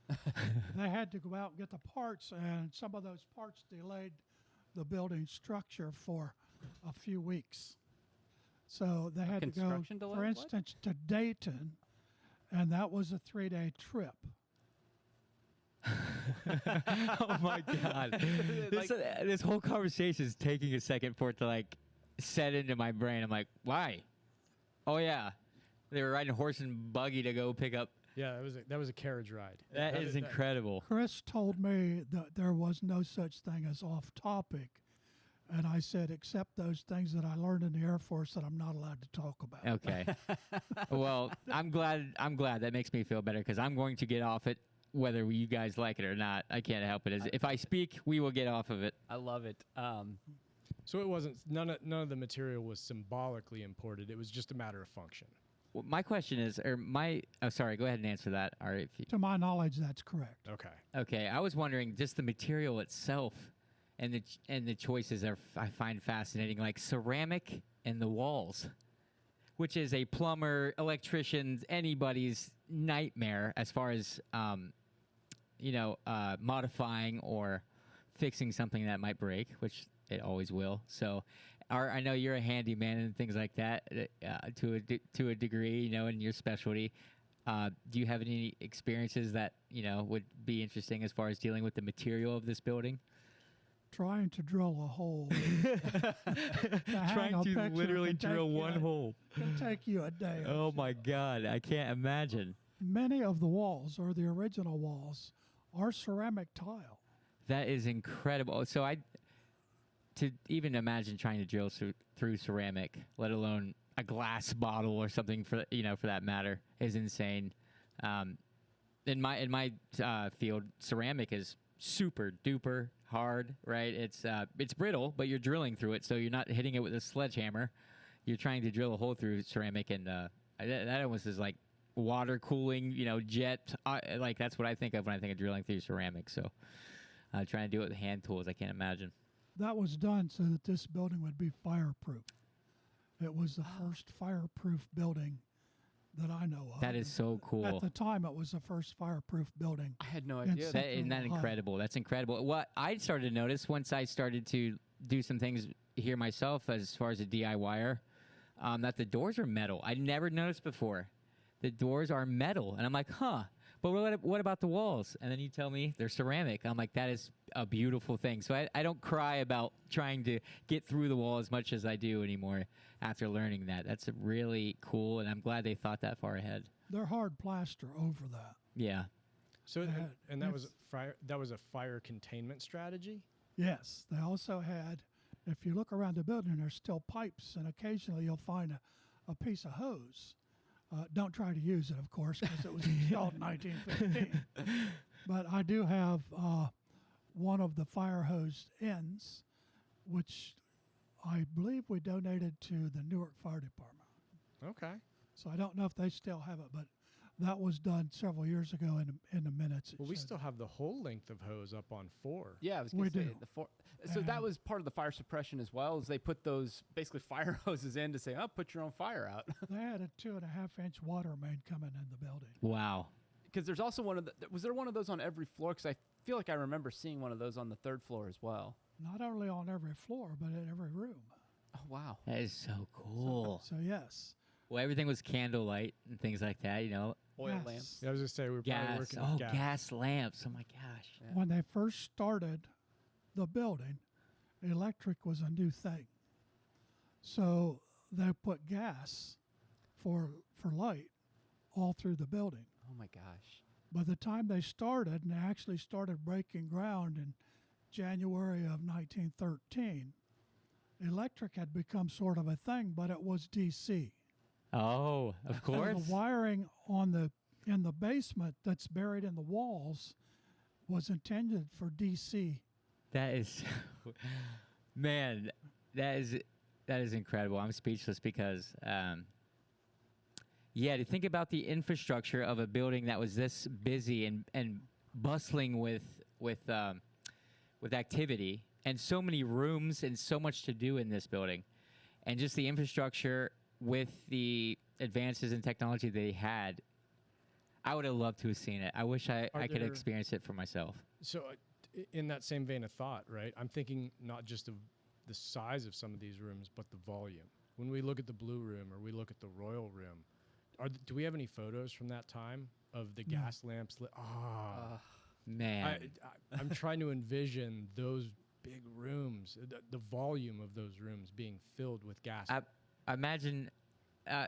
they had to go out and get the parts, and some of those parts delayed the building structure for a few weeks. So they had to go, Construction delay? for instance, to Dayton, and that was a 3-day trip. Oh my God! This whole conversation is taking a second for it to set into my brain. I'm like, why? Oh yeah, they were riding horse and buggy to go pick up. Yeah, that was a carriage ride. That is incredible. Chris told me that there was no such thing as off topic. And I said, except those things that I learned in the Air Force that I'm not allowed to talk about. Okay. Well, I'm glad. That makes me feel better because I'm going to get off it whether you guys like it or not. I can't help it. If I speak, we will get off of it. I love it. So it wasn't none of the material was symbolically imported. It was just a matter of function. Well, my question is, sorry, go ahead and answer that. All right. To my knowledge, that's correct. Okay. Okay. I was wondering just the material itself. And the choices I find fascinating, like ceramic and the walls, which is a plumber, electrician, anybody's nightmare as far as modifying or fixing something that might break, which it always will. So, I know you're a handyman and things like that to a degree, in your specialty. Do you have any experiences that would be interesting as far as dealing with the material of this building? Trying to drill a hole. Trying to literally drill one hole. It'll take you a day. Oh my God, I can't imagine. Many of the walls, or the original walls, are ceramic tile. That is incredible. So to even imagine trying to drill through ceramic, let alone a glass bottle or something for that matter, is insane. In my field, ceramic is super duper hard, right? It's brittle, but you're drilling through it, so you're not hitting it with a sledgehammer. You're trying to drill a hole through ceramic, and that almost is like water cooling, jet. That's what I think of when I think of drilling through ceramic. So trying to do it with hand tools, I can't imagine. That was done so that this building would be fireproof. It was the first fireproof building that I know of. That is so cool. At the time, it was the first fireproof building. I had no idea. Isn't that incredible? That's incredible. What I started to notice once I started to do some things here myself as far as a DIYer, that the doors are metal. I never noticed before. The doors are metal. And I'm like, huh. but what about the walls? And then you tell me they're ceramic. I'm like, that is a beautiful thing. So I don't cry about trying to get through the wall as much as I do anymore after learning that. That's really cool, and I'm glad they thought that far ahead. They're hard plaster over that. Yeah. So That- and that was it's- that was a fire containment strategy. Yes, they also had, if you look around the building, there's still pipes, and occasionally you'll find a piece of hose. Don't try to use it, of course, because it was installed in 1915. But I do have one of the fire hose ends, which I believe we donated to the Newark Fire Department. Okay. So I don't know if they still have it, but that was done several years ago in the minutes. it Well, we showed. still have the whole length of hose up on 4. Yeah, I was We going to say do. the four. So that And- was part of the fire suppression as well. Is they put those basically fire hoses in to say, "Oh, put your own fire out." They had a 2.5-inch water main coming in the building. Wow. Because there's also one of the. Was there one of those on every floor? Because I feel like I remember seeing one of those on the 3rd floor as well. Not only on every floor, but in every room. Oh wow. That is so cool. So yes. Well, everything was candlelight and things like that, you know. Oil Yes. lamps. Yeah, I was just saying we were probably Gas. working Oh, with gas. gas lamps. Oh my gosh. Yeah. When they first started the building, electric was a new thing. So they put gas for light all through the building. Oh my gosh. By the time they started, and they actually started breaking ground in January of 1913, electric had become sort of a thing, but it was DC. Oh, of So course. the wiring in the basement that's buried in the walls was intended for DC. That is, man, that is incredible. I'm speechless because, yeah, to think about the infrastructure of a building that was this busy and bustling with activity and so many rooms and so much to do in this building, and just the infrastructure with the advances in technology they had. I would have loved to have seen it. I wish I could there- experience it for myself. So, in that same vein of thought, right? I'm thinking not just of the size of some of these rooms, but the volume. When we look at the Blue Room or we look at the Royal Room, do we have any photos from that time of the No. gas lamps lit? Ah, Man, I'm trying to envision those big rooms, the volume of those rooms being filled with gas. I imagine.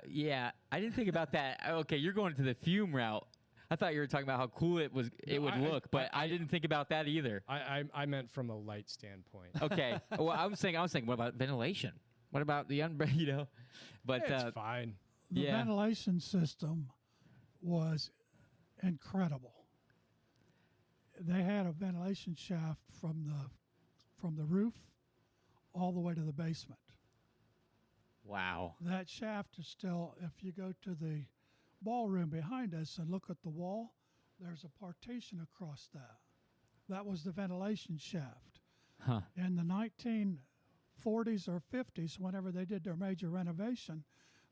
Yeah, I didn't think about that. Okay, you're going to the fume route. I thought you were talking about how cool it would I- look, but I didn't think about that either. I meant from a light standpoint. Okay, well, I was thinking, what about ventilation? What about the you know? But It's fine. The Yeah. ventilation system was incredible. They had a ventilation shaft from the roof all the way to the basement. wow, That shaft is still, if you go to the ballroom behind us and look at the wall, there's a partition across that. That was the ventilation shaft. huh? In the 1940s or 50s, whenever they did their major renovation,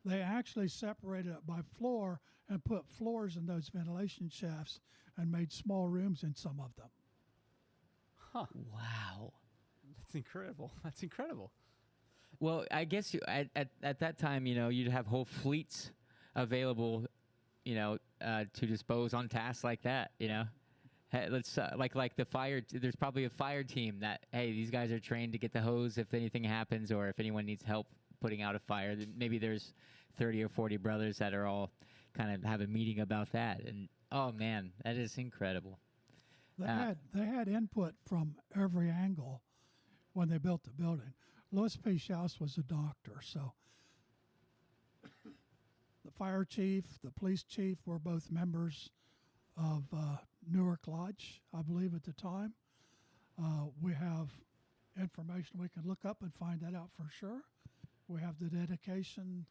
they actually separated it by floor and put floors in those ventilation shafts and made small rooms in some of them. Huh. Wow. That's incredible. That's incredible. Well, I guess at that time, you know, you'd have whole fleets available, you know, to dispose on tasks like that. You know, hey, let's like the fire. There's probably a fire team that, hey, these guys are trained to get the hose if anything happens, or if anyone needs help putting out a fire. Then maybe there's 30 or 40 brothers that are all kind of have a meeting about that. And oh man, that is incredible. They had input from every angle when they built the building. Louis P. Schaus was a doctor, so the fire chief, the police chief were both members of Newark Lodge, I believe, at the time. We have information we can look up and find that out for sure. We have the dedication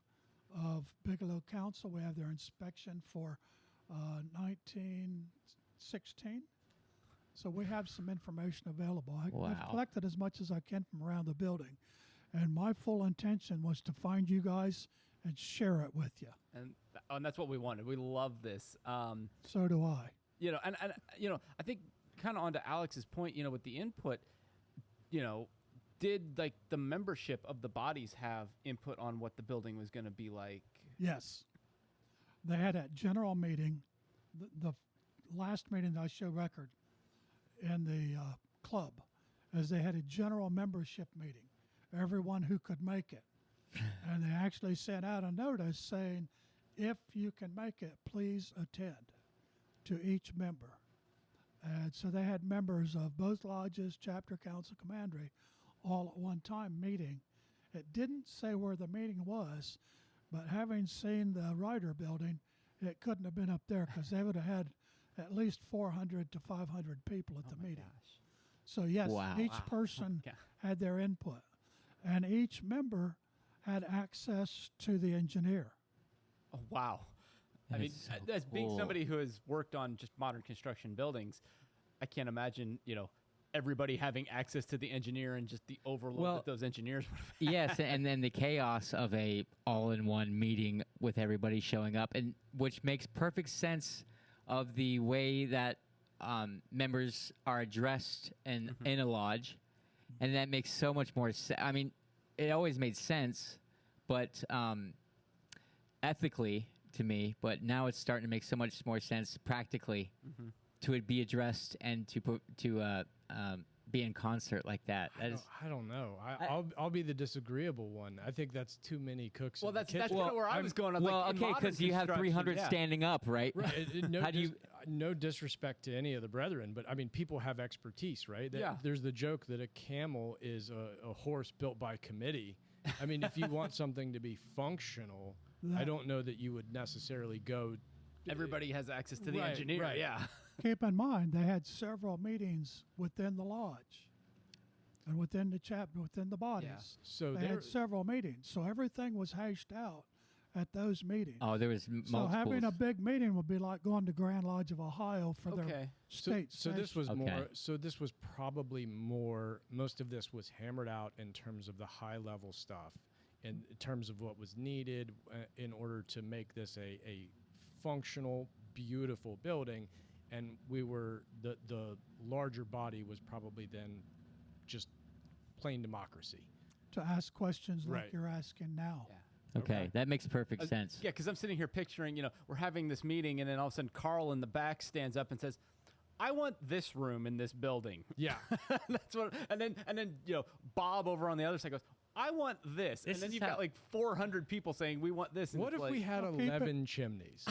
of Bigelow Council. We have their inspection for 1916. So we have some information available. I've Wow. collected as much as I can from around the building. And my full intention was to find you guys and share it with you. And that's what we wanted. We love this. So do I. You know, and you know, I think kind of onto Alex's point, you know, with the input, you know, did like the membership of the bodies have input on what the building was going to be like? Yes. They had a general meeting. last meeting that I show record in the club, is they had a general membership meeting, everyone who could make it. And they actually sent out a notice saying, if you can make it, please attend, to each member. And so they had members of both lodges, chapter, council, commandery, all at one time meeting. It didn't say where the meeting was, but having seen the Ryder building, it couldn't have been up there because they would have had at least 400 to 500 people at the meeting. Gosh. So yes, Wow. each Wow. person Yeah. had their input, and each member had access to the engineer. Oh, wow. I That mean, is so as being cool. somebody who has worked on just modern construction buildings, I can't imagine, everybody having access to the engineer and just the overload Well, that those engineers would have. Yes, and then the chaos of a all-in-one meeting with everybody showing up, and which makes perfect sense of the way that members are addressed in a lodge, and that makes so much more sense. I mean, it always made sense, but ethically to me, but now it's starting to make so much more sense practically to it be addressed and to be in concert like that. That is. I don't know. I'll be the disagreeable one. I think that's too many cooks. Well, in the that's kitchen. kind of where I was going. I was Well, like, in okay, modern because you have construction, 300 yeah. standing up, right? Right. No, How do you? no disrespect to any of the brethren, but I mean, people have expertise, right? Yeah. There's the joke that a camel is a horse built by committee. I mean, if you want something to be functional, I don't know that you would necessarily go. Everybody has access to the Right, engineer. right. Yeah. Keep in mind, they had several meetings within the lodge and within the chapter, within the bodies. So They there, had several meetings. So everything was hashed out at those meetings. Oh, there was So having a multiples. big meeting would be like going to Grand Lodge of Ohio for their Okay. state so this session. was Okay. more. So this was probably more. Most of this was hammered out in terms of the high level stuff, in terms of what was needed in order to make this a functional, beautiful building, and we were the larger body was probably then just plain democracy. to ask questions like Right. you're asking now. Yeah. Okay, that makes perfect sense. Yeah, because I'm sitting here picturing, we're having this meeting, and then all of a sudden Carl in the back stands up and says, "I want this room in this building." Yeah. That's what. And then Bob over on the other side goes, "I want this," This and then is you've how- got like 400 people saying, "We want this." And What it's if like, we had Well, keep it- 11 chimneys?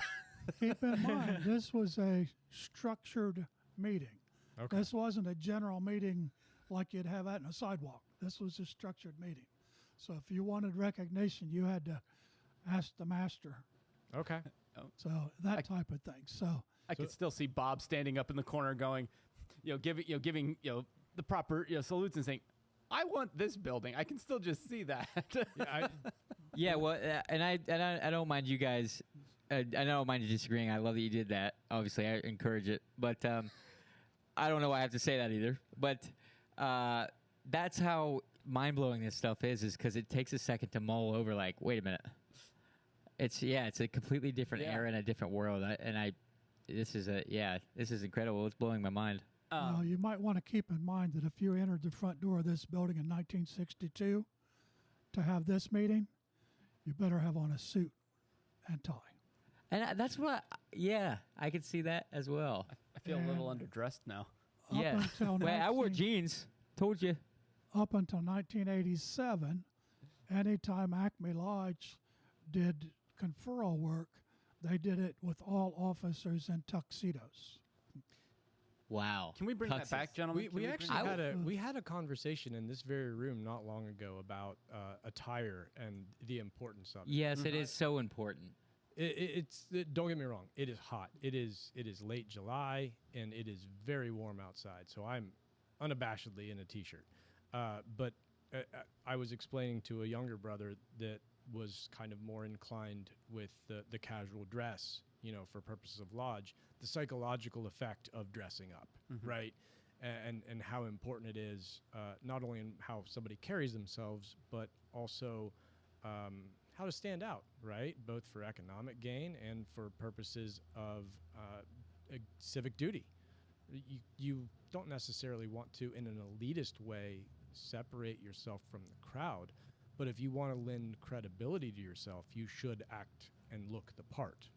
Keep in mind, this was a structured meeting. Okay. This wasn't a general meeting like you'd have out in a sidewalk. This was a structured meeting. So if you wanted recognition, you had to ask the master. Okay. So that type of thing. So I could still see Bob standing up in the corner, going, giving the proper salutes and saying, "I want this building." I can still just see that. Yeah, Yeah, well, and I don't mind you guys. I don't mind you disagreeing. I love that you did that. Obviously, I encourage it, but I don't know why I have to say that either. But that's how mind blowing this stuff is because it takes a second to mull over. Like, wait a minute. It's a completely different Yeah. era and a different world. This is incredible. It's blowing my mind. you might want to keep in mind that if you entered the front door of this building in 1962 to have this meeting, you better have on a suit and tie. And that's what. I could see that as well. I feel a little And- underdressed now. Yeah. Until Wait, I wore 19 jeans. Told you. Up until 1987, anytime Acme Lodge did conferral work, they did it with all officers in tuxedos. Wow. Can we bring that back, Tuxes. gentlemen? we Can bring actually that back? had a conversation in this very room not long ago about attire and the importance of it. Yes, it is so important. Don't get me wrong. It is hot. It is late July and it is very warm outside. So I'm unabashedly in a t-shirt. But I was explaining to a younger brother that was kind of more inclined with the casual dress, for purposes of lodge, the psychological effect of dressing up, right? And how important it is, not only in how somebody carries themselves, but also how to stand out, right? Both for economic gain and for purposes of civic duty. You don't necessarily want to, in an elitist way, separate yourself from the crowd, but if you want to lend credibility to yourself, you should act and look the part.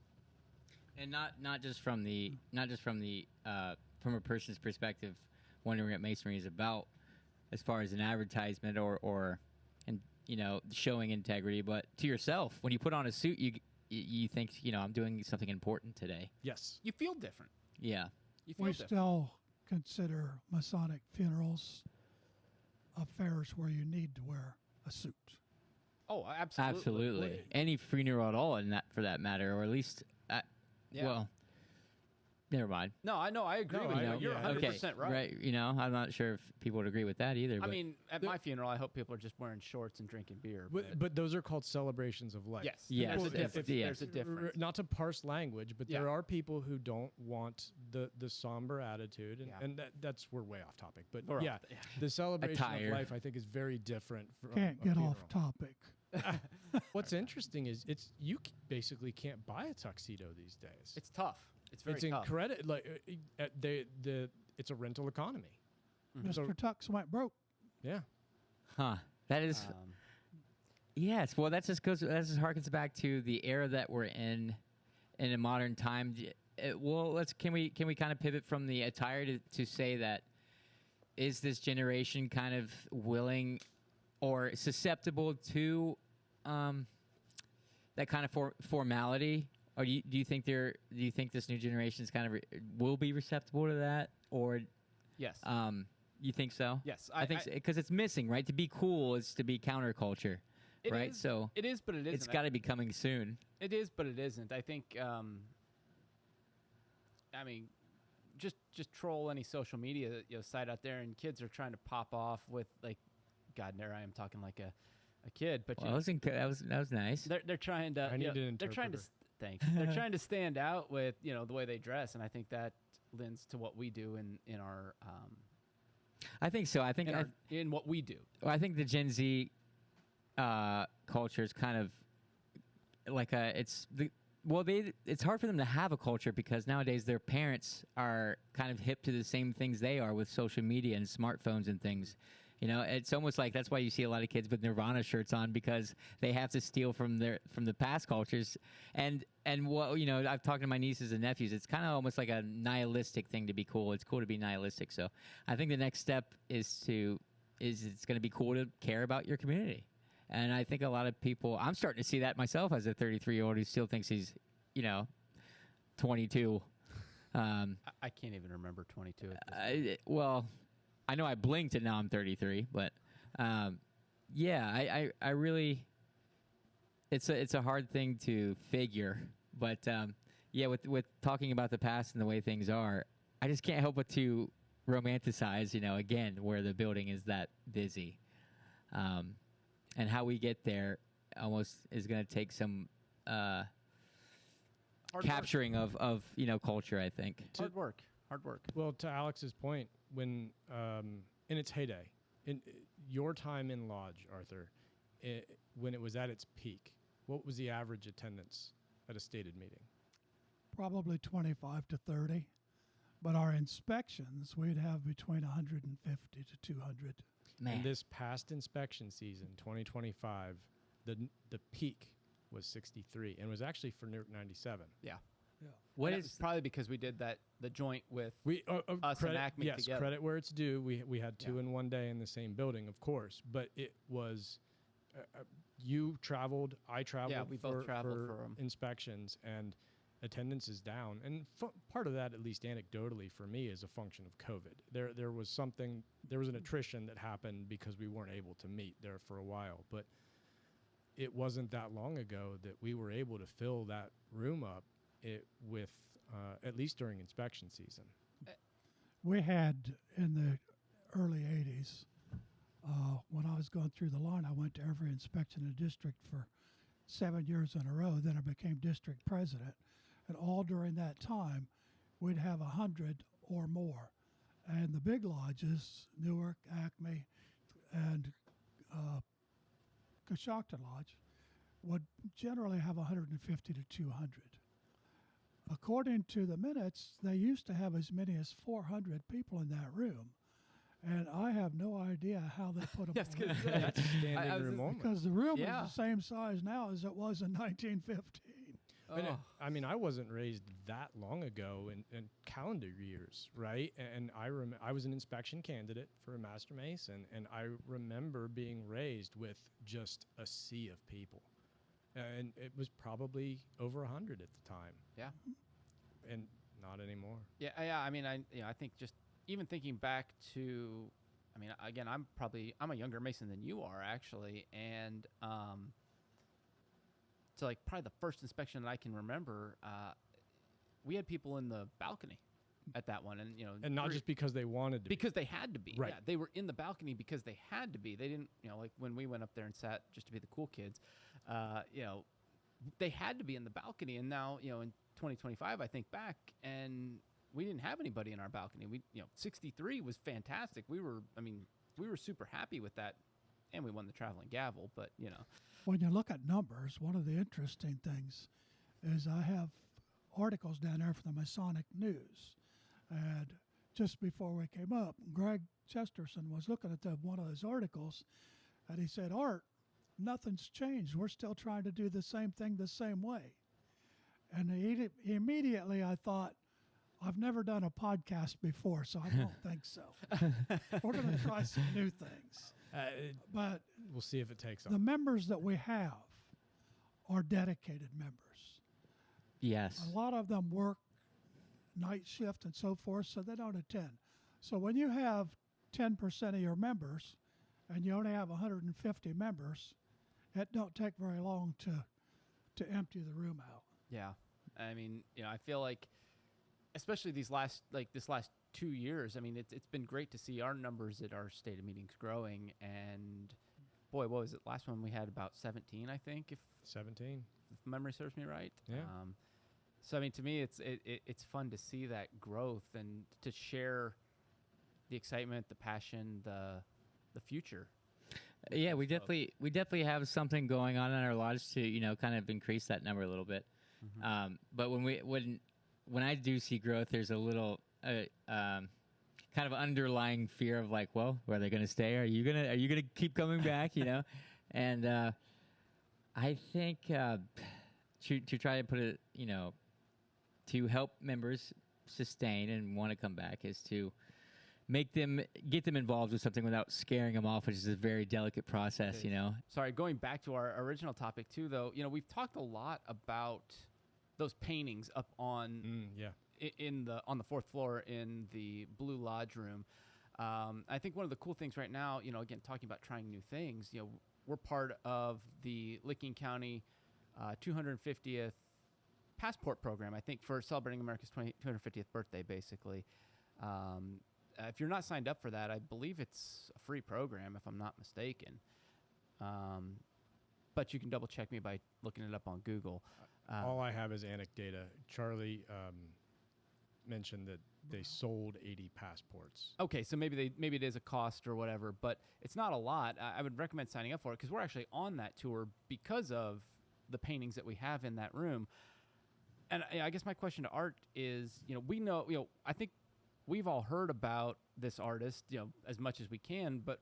And not just from the from a person's perspective, wondering what masonry is about, as far as an advertisement or and showing integrity, but to yourself, when you put on a suit, you think I'm doing something important today. Yes. You feel different. Yeah. You feel We different. still consider Masonic funerals affairs where you need to wear a suit. Oh, absolutely. Absolutely. Any funeral at all, in that for that matter, or at least, Yeah. well, never mind. No, I know. I agree No, with I you. know. You're Yeah. 100% right. Right. I'm not sure if people would agree with that either. I But mean, at my funeral, I hope people are just wearing shorts and drinking beer. But those are called celebrations of life. yes. Yeah, There's a if- difference. yeah. There's a difference. Not to parse language, but Yeah. there are people who don't want the somber attitude, and, Yeah. that's we're way off topic. But We're yeah, off the- the celebration Attire. of life, I think, is very different from Can't a get funeral. off topic. What's interesting is basically can't buy a tuxedo these days. It's tough. It's very It's tough. incredible. Like it's a rental economy. So- Mr. Tux went broke. Yeah. that is Um, yes. Well, that just harkens back to the era that we're in a modern time. Can we kind of pivot from the attire to say that is this generation kind of willing or susceptible to that kind of formality, or do you think this new generation is kind of will be receptible to that, or yes. you think so? Yes. I think because it's missing, right? To be cool is to be counterculture, It right? is- So it is, but it isn't. it's got to be coming soon. It is, but it isn't. I think. I mean, just troll any social media site out there, and kids are trying to pop off with like, God, there I am talking like a kid, but Well, that was nice. they're trying to. I need an they're trying to. interpreter. Thanks. They're trying to stand out with the way they dress, and I think that lends to what we do in our I think so. I think in what we do. I think the Gen Z culture is kind of like it's hard for them to have a culture because nowadays their parents are kind of hip to the same things they are with social media and smartphones and things. It's almost like that's why you see a lot of kids with Nirvana shirts on because they have to steal from the past cultures. And what I've talked to my nieces and nephews. It's kind of almost like a nihilistic thing to be cool. It's cool to be nihilistic. So I think the next step is it's going to be cool to care about your community. And I think a lot of people. I'm starting to see that myself as a 33-year-old who still thinks he's 22. I can't even remember 22. At this Well, I know I blinked and now I'm 33, but yeah, I really, it's a hard thing to figure, but yeah, with talking about the past and the way things are, I just can't help but to romanticize, again, where the building is that busy, and how we get there almost is going to take some Hard work. capturing of culture, I think. Hard work. Hard work. Well, to Alex's point, when in its heyday, in your time in Lodge, Arthur, when it was at its peak, what was the average attendance at a stated meeting? Probably 25 to 30. But our inspections, we'd have between 150 to 200. Man. In this past inspection season, 2025, the peak was 63, and was actually for Newark 97. Yeah. What And is it's probably because we did the joint with We Us and credit, Acme yes, together. credit where it's due. We had two Yeah. in one day in the same building, of course, but it was you traveled, I traveled. we both traveled for for 'em. inspections, and attendance is down. And part of that, at least anecdotally for me, is a function of COVID. There was an attrition that happened because we weren't able to meet there for a while, but it wasn't that long ago that we were able to fill that room up with at least during inspection season. We had in the early 80s, when I was going through the line, I went to every inspection in the district for 7 years in a row. Then I became district president. And all during that time, we'd have 100 or more. And the big lodges, Newark, Acme, and Coshocton Lodge, would generally have 150 to 200. According to the minutes, they used to have as many as 400 people in that room. And I have no idea how they put them Yes, on. That's a standing I was room just- only. Because the room Yeah. is the same size now as it was in 1915. And Oh. I mean, I wasn't raised that long ago in calendar years, right? And I was an inspection candidate for a master mason, and I remember being raised with just a sea of people, and it was probably over 100 at the time. Yeah. And not anymore. Yeah, yeah. I mean, I think just even thinking back to, I mean, again, I'm a younger Mason than you are actually, and so like probably the first inspection that I can remember, we had people in the balcony at that one, and And not just because they wanted to because they had to be. Right. Yeah, they were in the balcony because they had to be. They didn't, like when we went up there and sat just to be the cool kids, they had to be in the balcony. And now, in 2025, I think back, and we didn't have anybody in our balcony. 63 was fantastic. We were super happy with that, and we won the traveling gavel. But When you look at numbers, one of the interesting things is I have articles down there for the Masonic News. And just before we came up, Greg Chesterton was looking at one of those articles, and he said, Art, nothing's changed. We're still trying to do the same thing the same way. And immediately I thought, I've never done a podcast before, so I don't think so. We're going to try some new things. But We'll see if it takes off. the members that we have are dedicated members. Yes. A lot of them work night shift and so forth, so they don't attend. So when you have 10% of your members and you only have 150 members, it don't take very long to empty the room out. yeah, I mean, I feel like, especially this last 2 years, I mean, it's been great to see our numbers at our stated meetings growing. And boy, what was it? Last one we had about 17, I think, if 17. memory serves me right. Yeah. So I mean, to me, it's fun to see that growth and to share the excitement, the passion, the future. Yeah, we definitely have something going on in our lodge to kind of increase that number a little bit. Mm-hmm. But when I do see growth, there's a little kind of underlying fear of like, well, are they going to stay? Are you gonna keep coming back? And I think to try to put it, to help members sustain and want to come back is to get them involved with something without scaring them off, which is a very delicate process. Sorry, going back to our original topic too, though. We've talked a lot about those paintings up on on the fourth floor in the Blue Lodge room. I think one of the cool things right now, again, talking about trying new things, we're part of the Licking County 250th passport program, I think, for celebrating America's 250th birthday, basically. If you're not signed up for that, I believe it's a free program, if I'm not mistaken. But you can double check me by looking it up on Google. All I have is anecdata. Charlie mentioned that they sold 80 passports. Okay, so maybe it is a cost or whatever, but it's not a lot. I would recommend signing up for it because we're actually on that tour because of the paintings that we have in that room. And I guess my question to Art is, we know, I think we've all heard about this artist, as much as we can, but,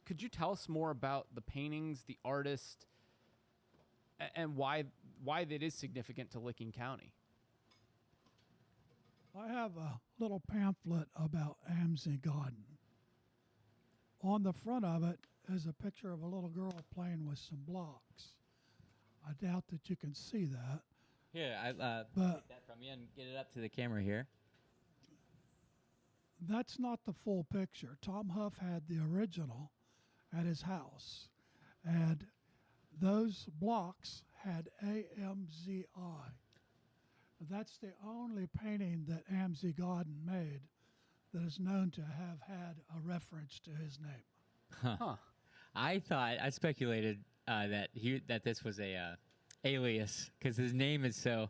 could you tell us more about the paintings, the artist, and why that is significant to Licking County? I have a little pamphlet about Amzie Garden. On the front of it is a picture of a little girl playing with some blocks. I doubt that you can see that. Here, But- take that from you and get it up to the camera here. That's not the full picture. Tom Huff had the original at his house, and those blocks had AMZI. That's the only painting that Amzie Garden made that is known to have had a reference to his name. Huh. I speculated that this was a alias because his name is so.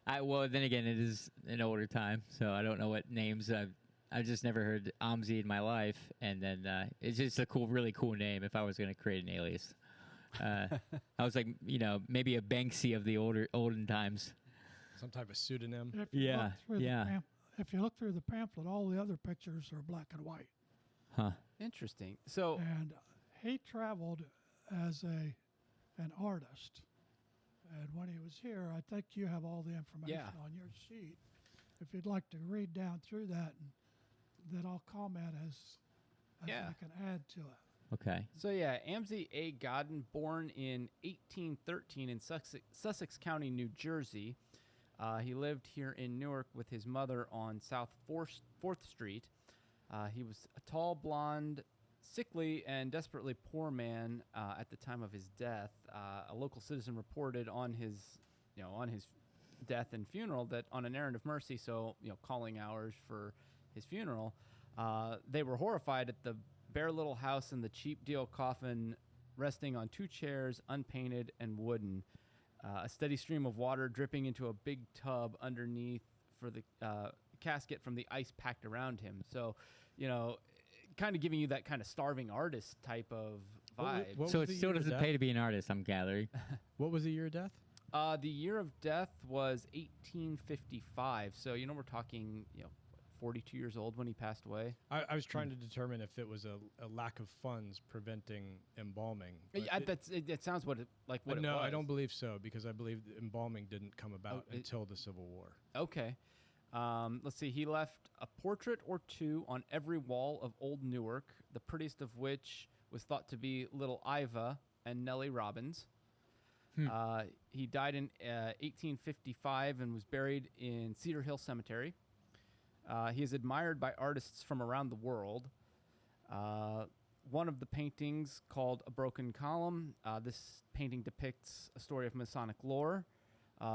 Well, then again, it is an older time, so I don't know what names I've just never heard Amzi in my life, and then it's just a really cool name. If I was going to create an alias, I was like, maybe a Banksy of the olden times. Some type of pseudonym. If you look through the pamphlet, all the other pictures are black and white. Huh. Interesting. So, And he traveled as an artist, And when he was here, I think you have all the information on your sheet. If you'd like to read down through that, and then I'll comment as I can add to it. Okay. So yeah, Amzie A. Godden, born in 1813 in Sussex County, New Jersey. He lived here in Newark with his mother on South 4th Street. He was a tall, blonde, sickly, and desperately poor man at the time of his death. A local citizen reported on his death and funeral that on an errand of mercy, so calling hours for his funeral, they were horrified at the bare little house and the cheap deal coffin resting on 2 chairs, unpainted and wooden. A steady stream of water dripping into a big tub underneath for the casket from the ice packed around him. So, kind of giving you that kind of starving artist type of vibe. So it still doesn't pay to be an artist, I'm gathering. What was the year of death? The year of death was 1855. So, we're talking, 42 years old when he passed away. I was trying to determine if it was a lack of funds preventing embalming. It sounds like what it no, was. I don't believe so, because I believe the embalming didn't come about until the Civil War. Okay. Let's see. He left a portrait or two on every wall of Old Newark, the prettiest of which was thought to be Little Iva and Nellie Robbins. He died in 1855 and was buried in Cedar Hill Cemetery. He is admired by artists from around the world. One of the paintings, called A Broken Column, this painting depicts a story of Masonic lore.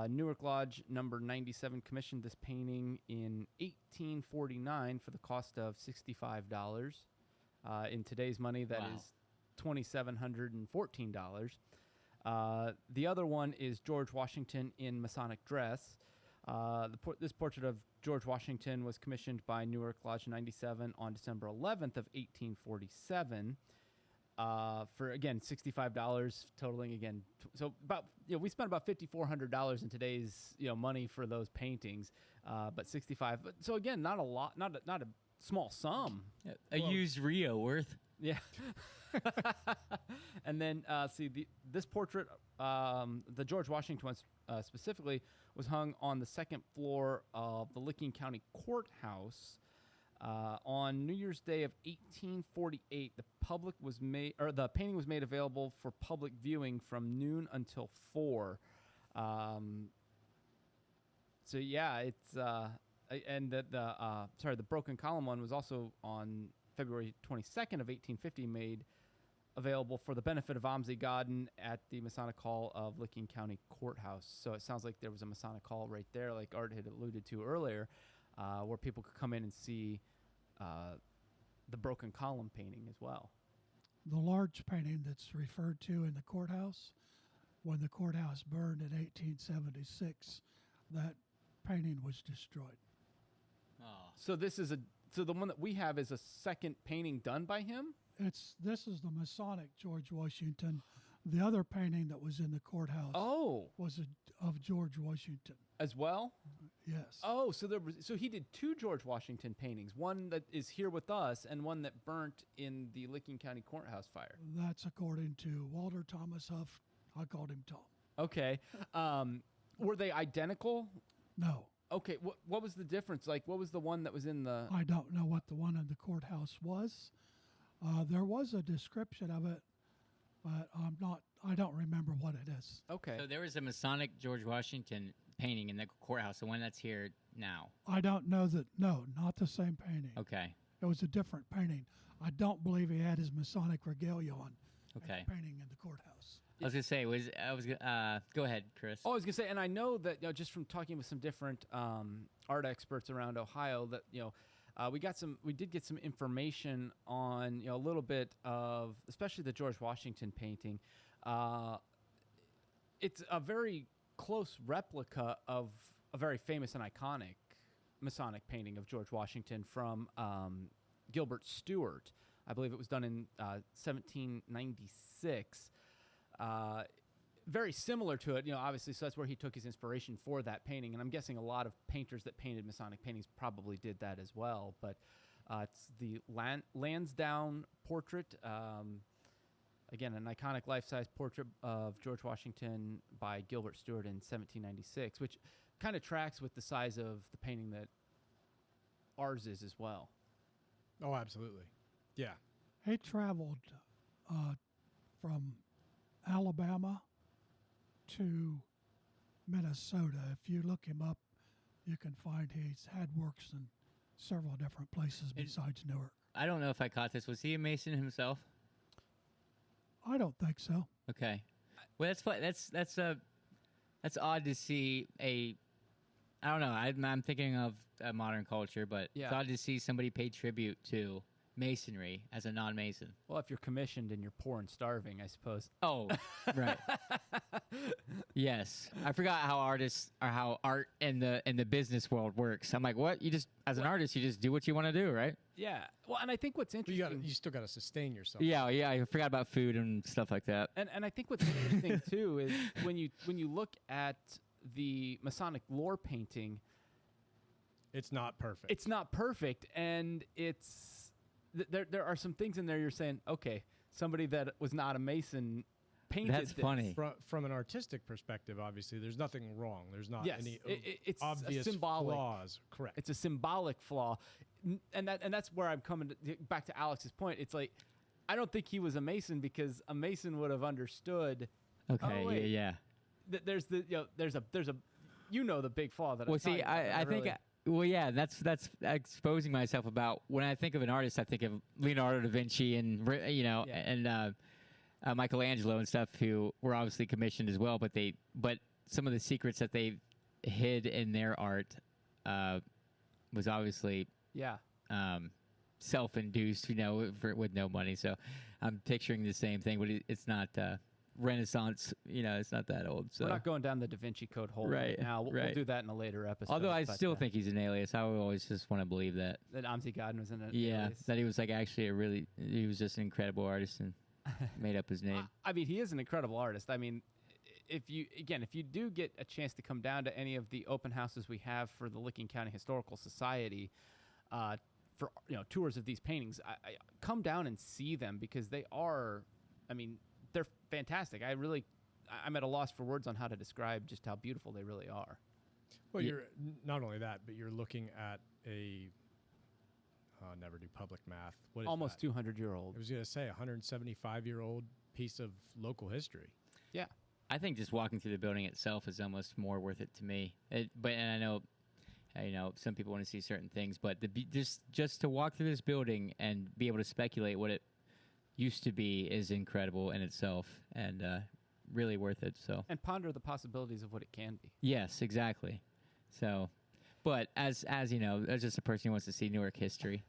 Newark Lodge number 97 commissioned this painting in 1849 for the cost of $65. In today's money, that is $2,714. The other one is George Washington in Masonic dress. This portrait of George Washington was commissioned by Newark Lodge 97 on December 11th of 1847 for, again, $65, totaling, again, so about, we spent about $5,400 in today's, money for those paintings, but 65. So again, not a lot, not a small sum. A used Rio worth. Yeah. And then, this portrait, the George Washington one specifically, was hung on the second floor of the Licking County Courthouse on New Year's Day of 1848. The painting was made available for public viewing from noon until 4. So yeah, it's and the Broken Column one was also on February 22nd of 1850, made available for the benefit of Amzie Godden at the Masonic Hall of Licking County Courthouse. So it sounds like there was a Masonic Hall right there, like Art had alluded to earlier, where people could come in and see the Broken Column painting as well. The large painting that's referred to in the courthouse, when the courthouse burned in 1876, that painting was destroyed. Oh. So the one that we have is a second painting done by him? This is the Masonic George Washington. The other painting that was in the courthouse was of George Washington as well. Yes. Oh, so he did 2 George Washington paintings, one that is here with us and one that burnt in the Licking County Courthouse fire. That's according to Walter Thomas Huff. I called him Tom. Okay. Were they identical? No. Okay. What was the difference? Like, what was the one that was in the? I don't know what the one in the courthouse was. There was a description of it, but I don't remember what it is. Okay. So there was a Masonic George Washington painting in the courthouse, the one that's here now. I don't know that. No, not the same painting. Okay. It was a different painting. I don't believe he had his Masonic regalia on. Okay. Painting in the courthouse. I was gonna say go ahead, Chris. Oh, I was gonna say, and I know that just from talking with some different art experts around Ohio, that we did get some information on a little bit of, especially the George Washington painting. It's a very close replica of a very famous and iconic Masonic painting of George Washington from Gilbert Stuart. I believe it was done in 1796. Very similar to it, obviously, so that's where he took his inspiration for that painting. And I'm guessing a lot of painters that painted Masonic paintings probably did that as well. But it's the Lansdowne portrait again, an iconic life-size portrait of George Washington by Gilbert Stuart in 1796, which kind of tracks with the size of the painting that ours is as well. Oh, absolutely. Yeah. He traveled from Alabama to Minnesota. If you look him up, you can find he's had works in several different places besides Newark. I don't know if I caught this. Was he a Mason himself? I don't think so. Okay. Well, that's fun. That's odd to see a. I don't know. I'm thinking of a modern culture, but Yeah. it's odd to see somebody pay tribute to Masonry as a non-Mason. Well, if you're commissioned and you're poor and starving, I suppose. Oh, right. Yes, I forgot how artists or how art in the business world works. I'm like, what? You just as an artist, you just do what you want to do, right? Yeah. Well, and I think what's But interesting. you still got to sustain yourself. Yeah, yeah. I forgot about food and stuff like that. And I think what's interesting too is when you look at the Masonic lore painting, It's not perfect. it's not perfect, and there are some things in there you're saying, okay, somebody that was not a Mason painted That's this. funny. From an artistic perspective, obviously, there's nothing wrong. There's not Yes, any it's a obvious symbolic. flaws. Correct. It's a symbolic flaw, and that's where I'm coming back to Alex's point. It's like I don't think he was a Mason because a Mason would have understood. Okay. wait. Yeah. There's the big flaw that. Well, I'm see, talking about that I think. really- Well, yeah, that's exposing myself about when I think of an artist, I think of Leonardo da Vinci and Yeah. and Michelangelo and stuff who were obviously commissioned as well, but some of the secrets that they hid in their art was obviously yeah. self-induced, with no money. So I'm picturing the same thing, but it's not Renaissance. It's not that old. So We're not going down the Da Vinci Code hole Right, now. We'll right. do that in a later episode. Although I but, still think he's an alias. I would always just want to believe that. that Amzi Godin was in it. Yeah, that he was like actually he was just an incredible artist and made up his name. I mean, he is an incredible artist. I mean, if you do get a chance to come down to any of the open houses we have for the Licking County Historical Society, for tours of these paintings, I come down and see them because they are. I mean, they're fantastic. I'm at a loss for words on how to describe just how beautiful they really are. Well, Yeah. you're not only that, but you're looking at a never do public math. What is Almost that? 200-year-old. I was going to say 175-year-old piece of local history. Yeah. I think just walking through the building itself is almost more worth it to me. And I know, some people want to see certain things, but just to walk through this building and be able to speculate what it used to be is incredible in itself and really worth it. So And ponder the possibilities of what it can be. yes, exactly. So, but as you know, as just a person who wants to see Newark history,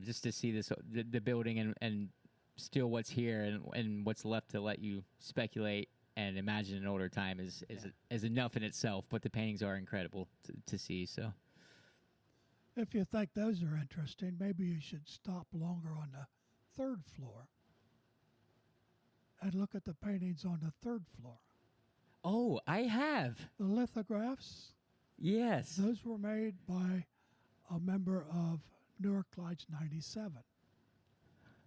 just to see the building and still what's here and what's left to let you speculate and imagine an older time is enough in itself. But the paintings are incredible to see. So If you think those are interesting, maybe you should stop longer on the third floor and look at the paintings on the third floor. oh, I have The lithographs, yes. those were made by a member of Newark Lodge 97.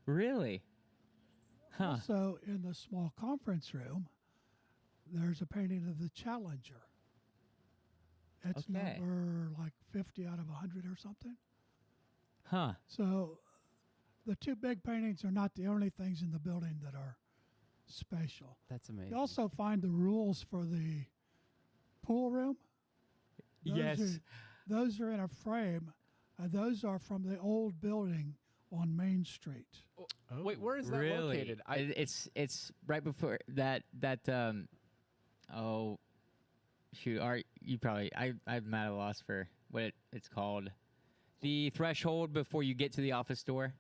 Really? Huh. Also, in the small conference room, there's a painting of the Challenger. It's Okay. number like 50 out of 100 or something. Huh. So the two big paintings are not the only things in the building that are special. That's amazing. You also find the rules for the pool room. Yes. Those are in a frame, and those are from the old building on Main Street. Wait, where is that Really? located? It's right before that oh shoot, Art, you probably I'm at a loss for what it's called. The threshold before you get to the office door.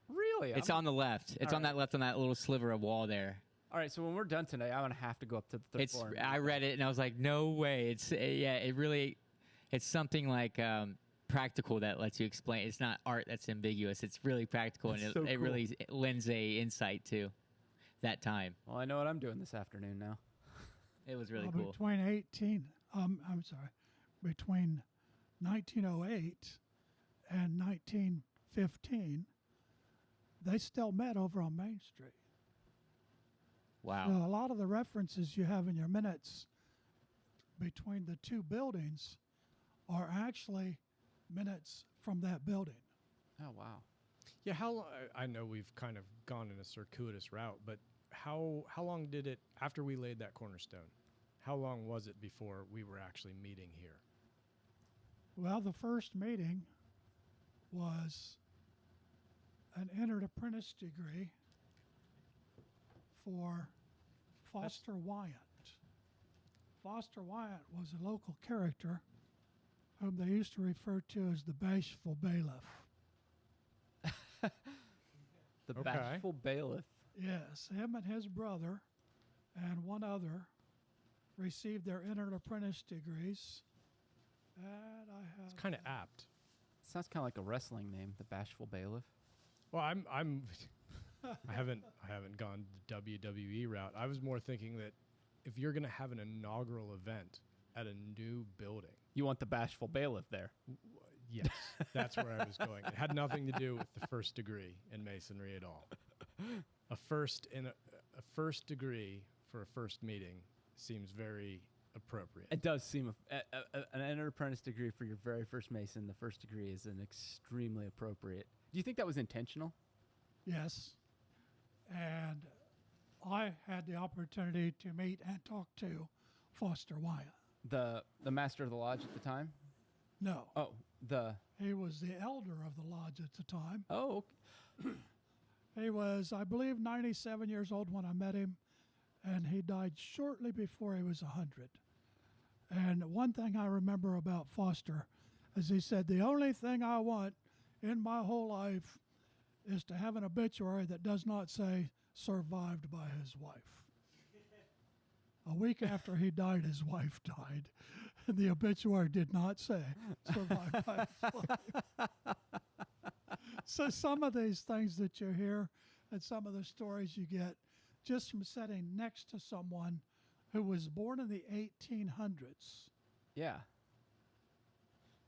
Really? It's on the left. It's All on right. that left on that little sliver of wall there. All right, so when we're done tonight, I'm going to have to go up to the third floor. and I read it and I was like, no way. It's something like practical that lets you explain. It's not art that's ambiguous. It's really practical and That's it so cool. really lends a insight to that time. Well, I know what I'm doing this afternoon now. It was really cool. Between between 1908 and 1915, they still met over on Main Street. Wow. So a lot of the references you have in your minutes between the two buildings are actually minutes from that building. Oh, wow. Yeah, I know we've kind of gone in a circuitous route, but how long did it, after we laid that cornerstone, how long was it before we were actually meeting here? Well, the first meeting was an entered apprentice degree for Foster Wyatt. Foster Wyatt was a local character whom they used to refer to as the bashful bailiff. The Okay. bashful bailiff. Yes, him and his brother and one other received their entered apprentice degrees. And I have It's kind of apt. Sounds kind of like a wrestling name, the bashful bailiff. Well, I haven't gone the WWE route. I was more thinking that if you're going to have an inaugural event at a new building, You want the bashful bailiff there. yes, that's where I was going. It had nothing to do with the first degree in masonry at all. A first degree for a first meeting seems very appropriate. It does seem an entered apprentice degree for your very first mason. The first degree is an extremely appropriate. Do you think that was intentional? Yes. And I had the opportunity to meet and talk to Foster Wyatt. The master of the lodge at the time? No, Oh, he was the elder of the lodge at the time. oh, okay. He was, I believe, 97 years old when I met him, and he died shortly before he was 100. And one thing I remember about Foster is he said, the only thing I want in my whole life is to have an obituary that does not say survived by his wife. A week after he died, his wife died, and the obituary did not say survived by his wife. So some of these things that you hear and some of the stories you get just from sitting next to someone who was born in the 1800s. Yeah.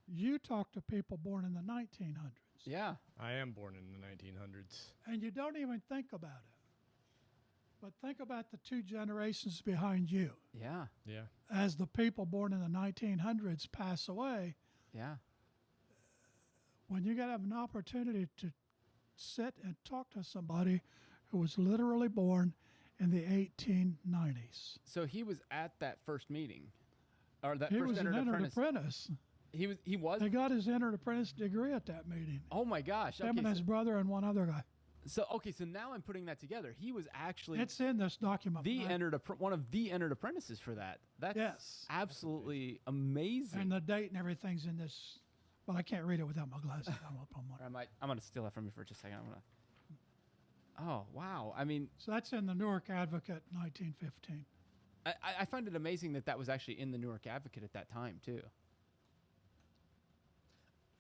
You talk to people born in the 1900s. Yeah. I am born in the 1900s. And you don't even think about it. But think about the two generations behind you. Yeah. Yeah. As the people born in the 1900s pass away, Yeah. when you get an opportunity to sit and talk to somebody who was literally born in the 1890s. So he was at that first meeting, or that He first was an entered entered apprentice. apprentice. He was. They got his entered apprentice degree at that meeting. Oh my gosh. Him Okay. and his brother and one other guy. So now I'm putting that together. He was actually It's in this document. one of the entered apprentices for that. That's Yes. absolutely amazing. And the date and everything's in this, but I can't read it without my glasses. I don't know if I'm on. I'm gonna steal that from you for just a second. Oh wow. I mean, So that's in the Newark Advocate, 1915. I find it amazing that was actually in the Newark Advocate at that time too.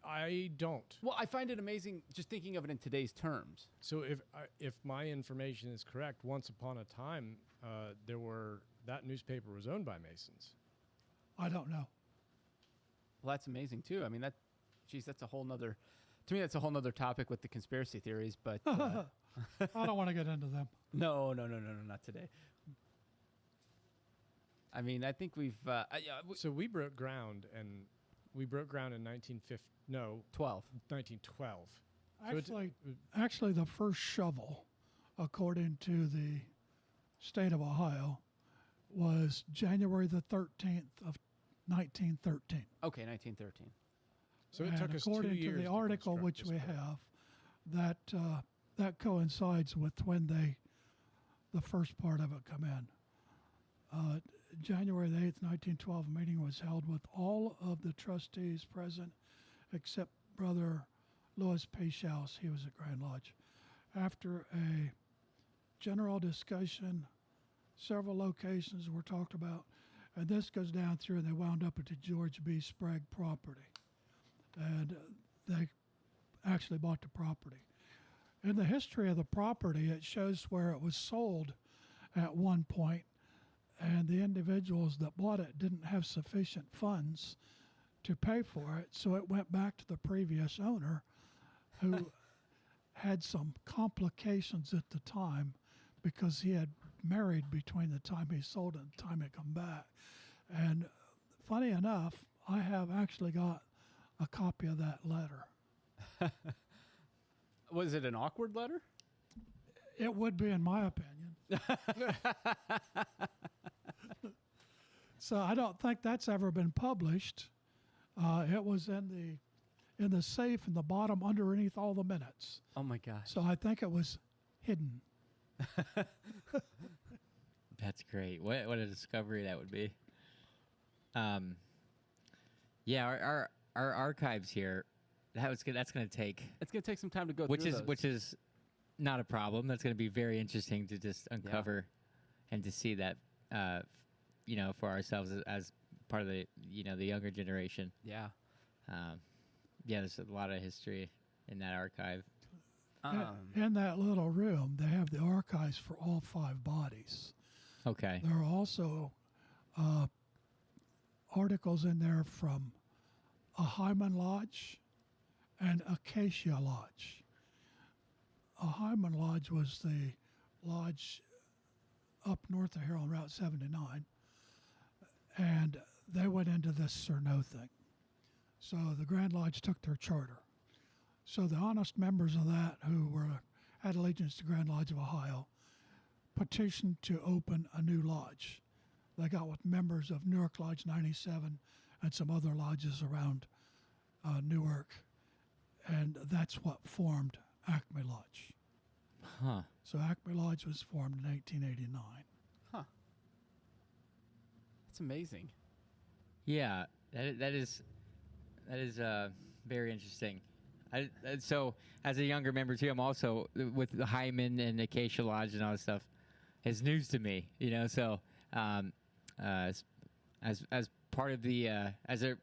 I don't. Well, I find it amazing just thinking of it in today's terms. So if my information is correct, once upon a time, that newspaper was owned by Masons. I don't know. Well, that's amazing too. I mean, that's a whole nother. To me, that's a whole nother topic with the conspiracy theories. But I don't want to get into them. no, not today. I mean, I think we've So we broke ground in 12. 1912. So Actually, the first shovel, according to the state of Ohio, was January the 13th of 1913. Okay, 1913. So it And took us 2 according years to the to article construct which this we building. have, that coincides with when the first part of it come in. January the 8th, 1912 meeting was held with all of the trustees present except Brother Louis P. Schaus. He was at Grand Lodge. After a general discussion, several locations were talked about, and this goes down through, and they wound up at the George B. Sprague property. And they actually bought the property. In the history of the property, it shows where it was sold at one point, and the individuals that bought it didn't have sufficient funds to pay for it, so it went back to the previous owner, who had some complications at the time because he had married between the time he sold it and the time he come back. And funny enough, I have actually got a copy of that letter. Was it an awkward letter? It would be, in my opinion. So I don't think that's ever been published. It was in the safe in the bottom underneath all the minutes. Oh my gosh. So I think it was hidden. That's great. What a discovery that would be. Yeah, our archives here. That's going to take. It's going to take some time to go which through is those. which is not a problem. That's going to be very interesting to just uncover and to see that for ourselves as part of the the younger generation. Yeah. There's a lot of history in that archive. In that little room, they have the archives for all 5 bodies. Okay. There are also articles in there from a Hyman Lodge and Acacia Lodge. A Hyman Lodge was the lodge up north of here on Route 79, and they went into this Cerno thing. So the Grand Lodge took their charter. So the honest members of that who had allegiance to Grand Lodge of Ohio petitioned to open a new lodge. They got with members of Newark Lodge 97 and some other lodges around Newark, and that's what formed Acme Lodge. Huh. So Acme Lodge was formed in 1889. Huh. That's amazing. Yeah, that is very interesting. So as a younger member too, I'm also with the Hyman and Acacia Lodge and all this stuff. It's news to me, So as part of the as a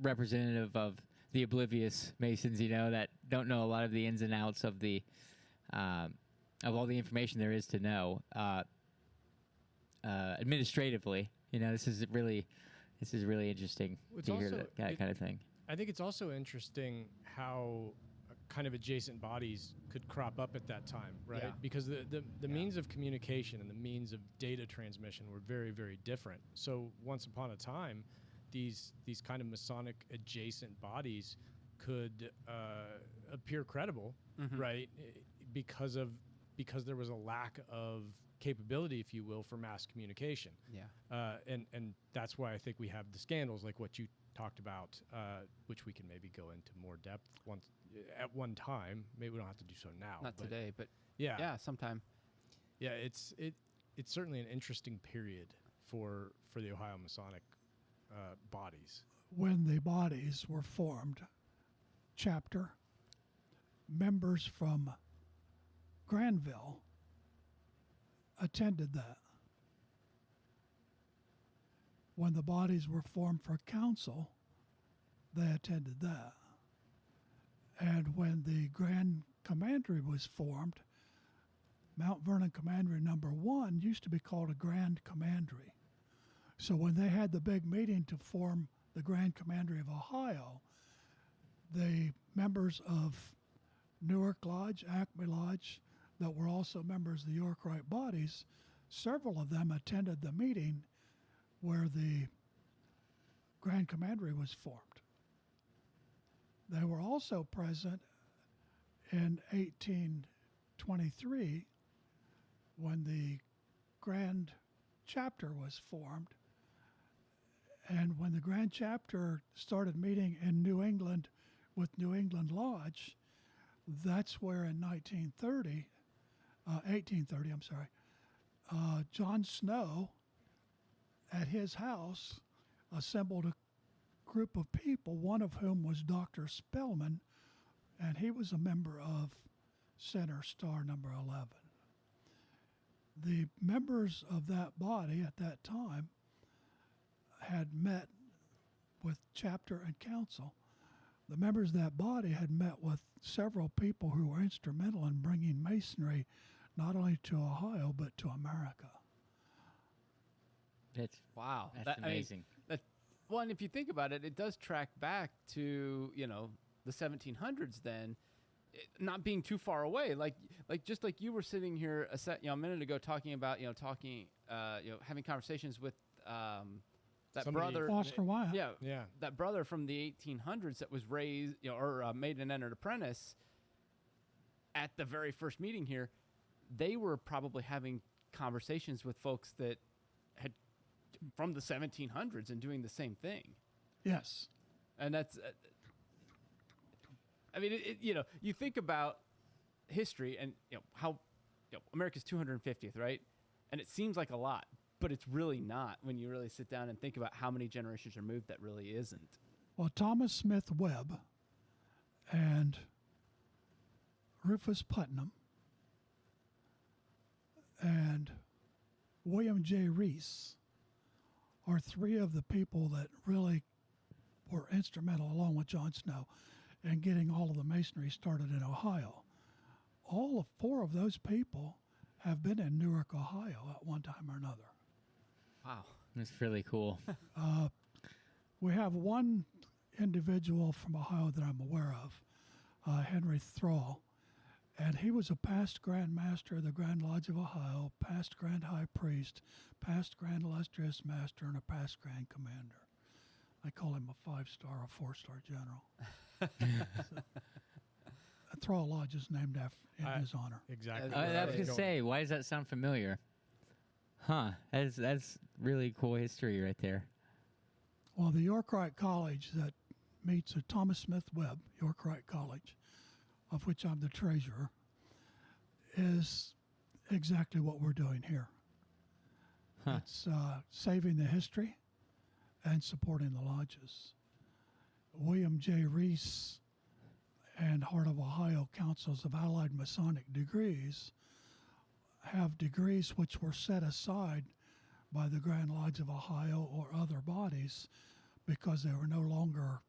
representative of the oblivious Masons, that don't know a lot of the ins and outs of the of all the information there is to know administratively. This is really interesting It's to hear also- that kind of thing. I think it's also interesting how kind of adjacent bodies could crop up at that time, right? Yeah. Because the means of communication and the means of data transmission were very, very different. So once upon a time, these kind of Masonic adjacent bodies could appear credible, right? Because there was a lack of capability, if you will, for mass communication. Yeah. And that's why I think we have the scandals like what you talked about, which we can maybe go into more depth at one time. Maybe we don't have to do so now. Not today, but Yeah, sometime. yeah. It's certainly an interesting period for the Ohio Masonic bodies. When the bodies were formed, chapter, members from Granville attended that. When the bodies were formed for council, they attended that. And when the Grand Commandery was formed, Mount Vernon Commandery number 1 used to be called a Grand Commandery. So when they had the big meeting to form the Grand Commandery of Ohio, the members of Newark Lodge, Acme Lodge, that were also members of the York Rite bodies, several of them attended the meeting where the Grand Commandery was formed. They were also present in 1823 when the Grand Chapter was formed. And when the Grand Chapter started meeting in New England with New England Lodge, that's where in 1830, John Snow at his house assembled a group of people, one of whom was Dr. Spellman, and he was a member of Center Star number 11. The members of that body at that time had met with chapter and council. The members of that body had met with several people who were instrumental in bringing Masonry not only to Ohio, but to America. Wow. That's amazing. Well, and if you think about it, it does track back to, the 1700s then. not being too far away, like just like you were sitting here a minute ago talking about having conversations with that Somebody- brother. Foster Wyatt. Yeah, that brother from the 1800s that was raised, or made an entered apprentice at the very first meeting here. They were probably having conversations with folks that had from the 1700s and doing the same thing. Yes. And that's, you think about history and how America's 250th, right? And it seems like a lot, but it's really not when you really sit down and think about how many generations removed that really isn't. Well, Thomas Smith Webb and Rufus Putnam and William J. Reese are three of the people that really were instrumental, along with John Snow, in getting all of the masonry started in Ohio. All four of those people have been in Newark, Ohio at one time or another. Wow. That's really cool. We have one individual from Ohio that I'm aware of, Henry Thrall, and he was a past Grand Master of the Grand Lodge of Ohio, past Grand High Priest, past Grand Illustrious Master, and a past Grand Commander. I call him a 5-star or 4-star general. Thrall Lodge is named in his honor. Exactly. I was going to say, why does that sound familiar? Huh. That's really cool history right there. Well, the York-Wright College that meets at Thomas Smith Webb, York-Wright College, of which I'm the treasurer, is exactly what we're doing here. Huh. It's saving the history and supporting the lodges. William J. Reese and Heart of Ohio Councils of Allied Masonic Degrees have degrees which were set aside by the Grand Lodge of Ohio or other bodies because they were no longer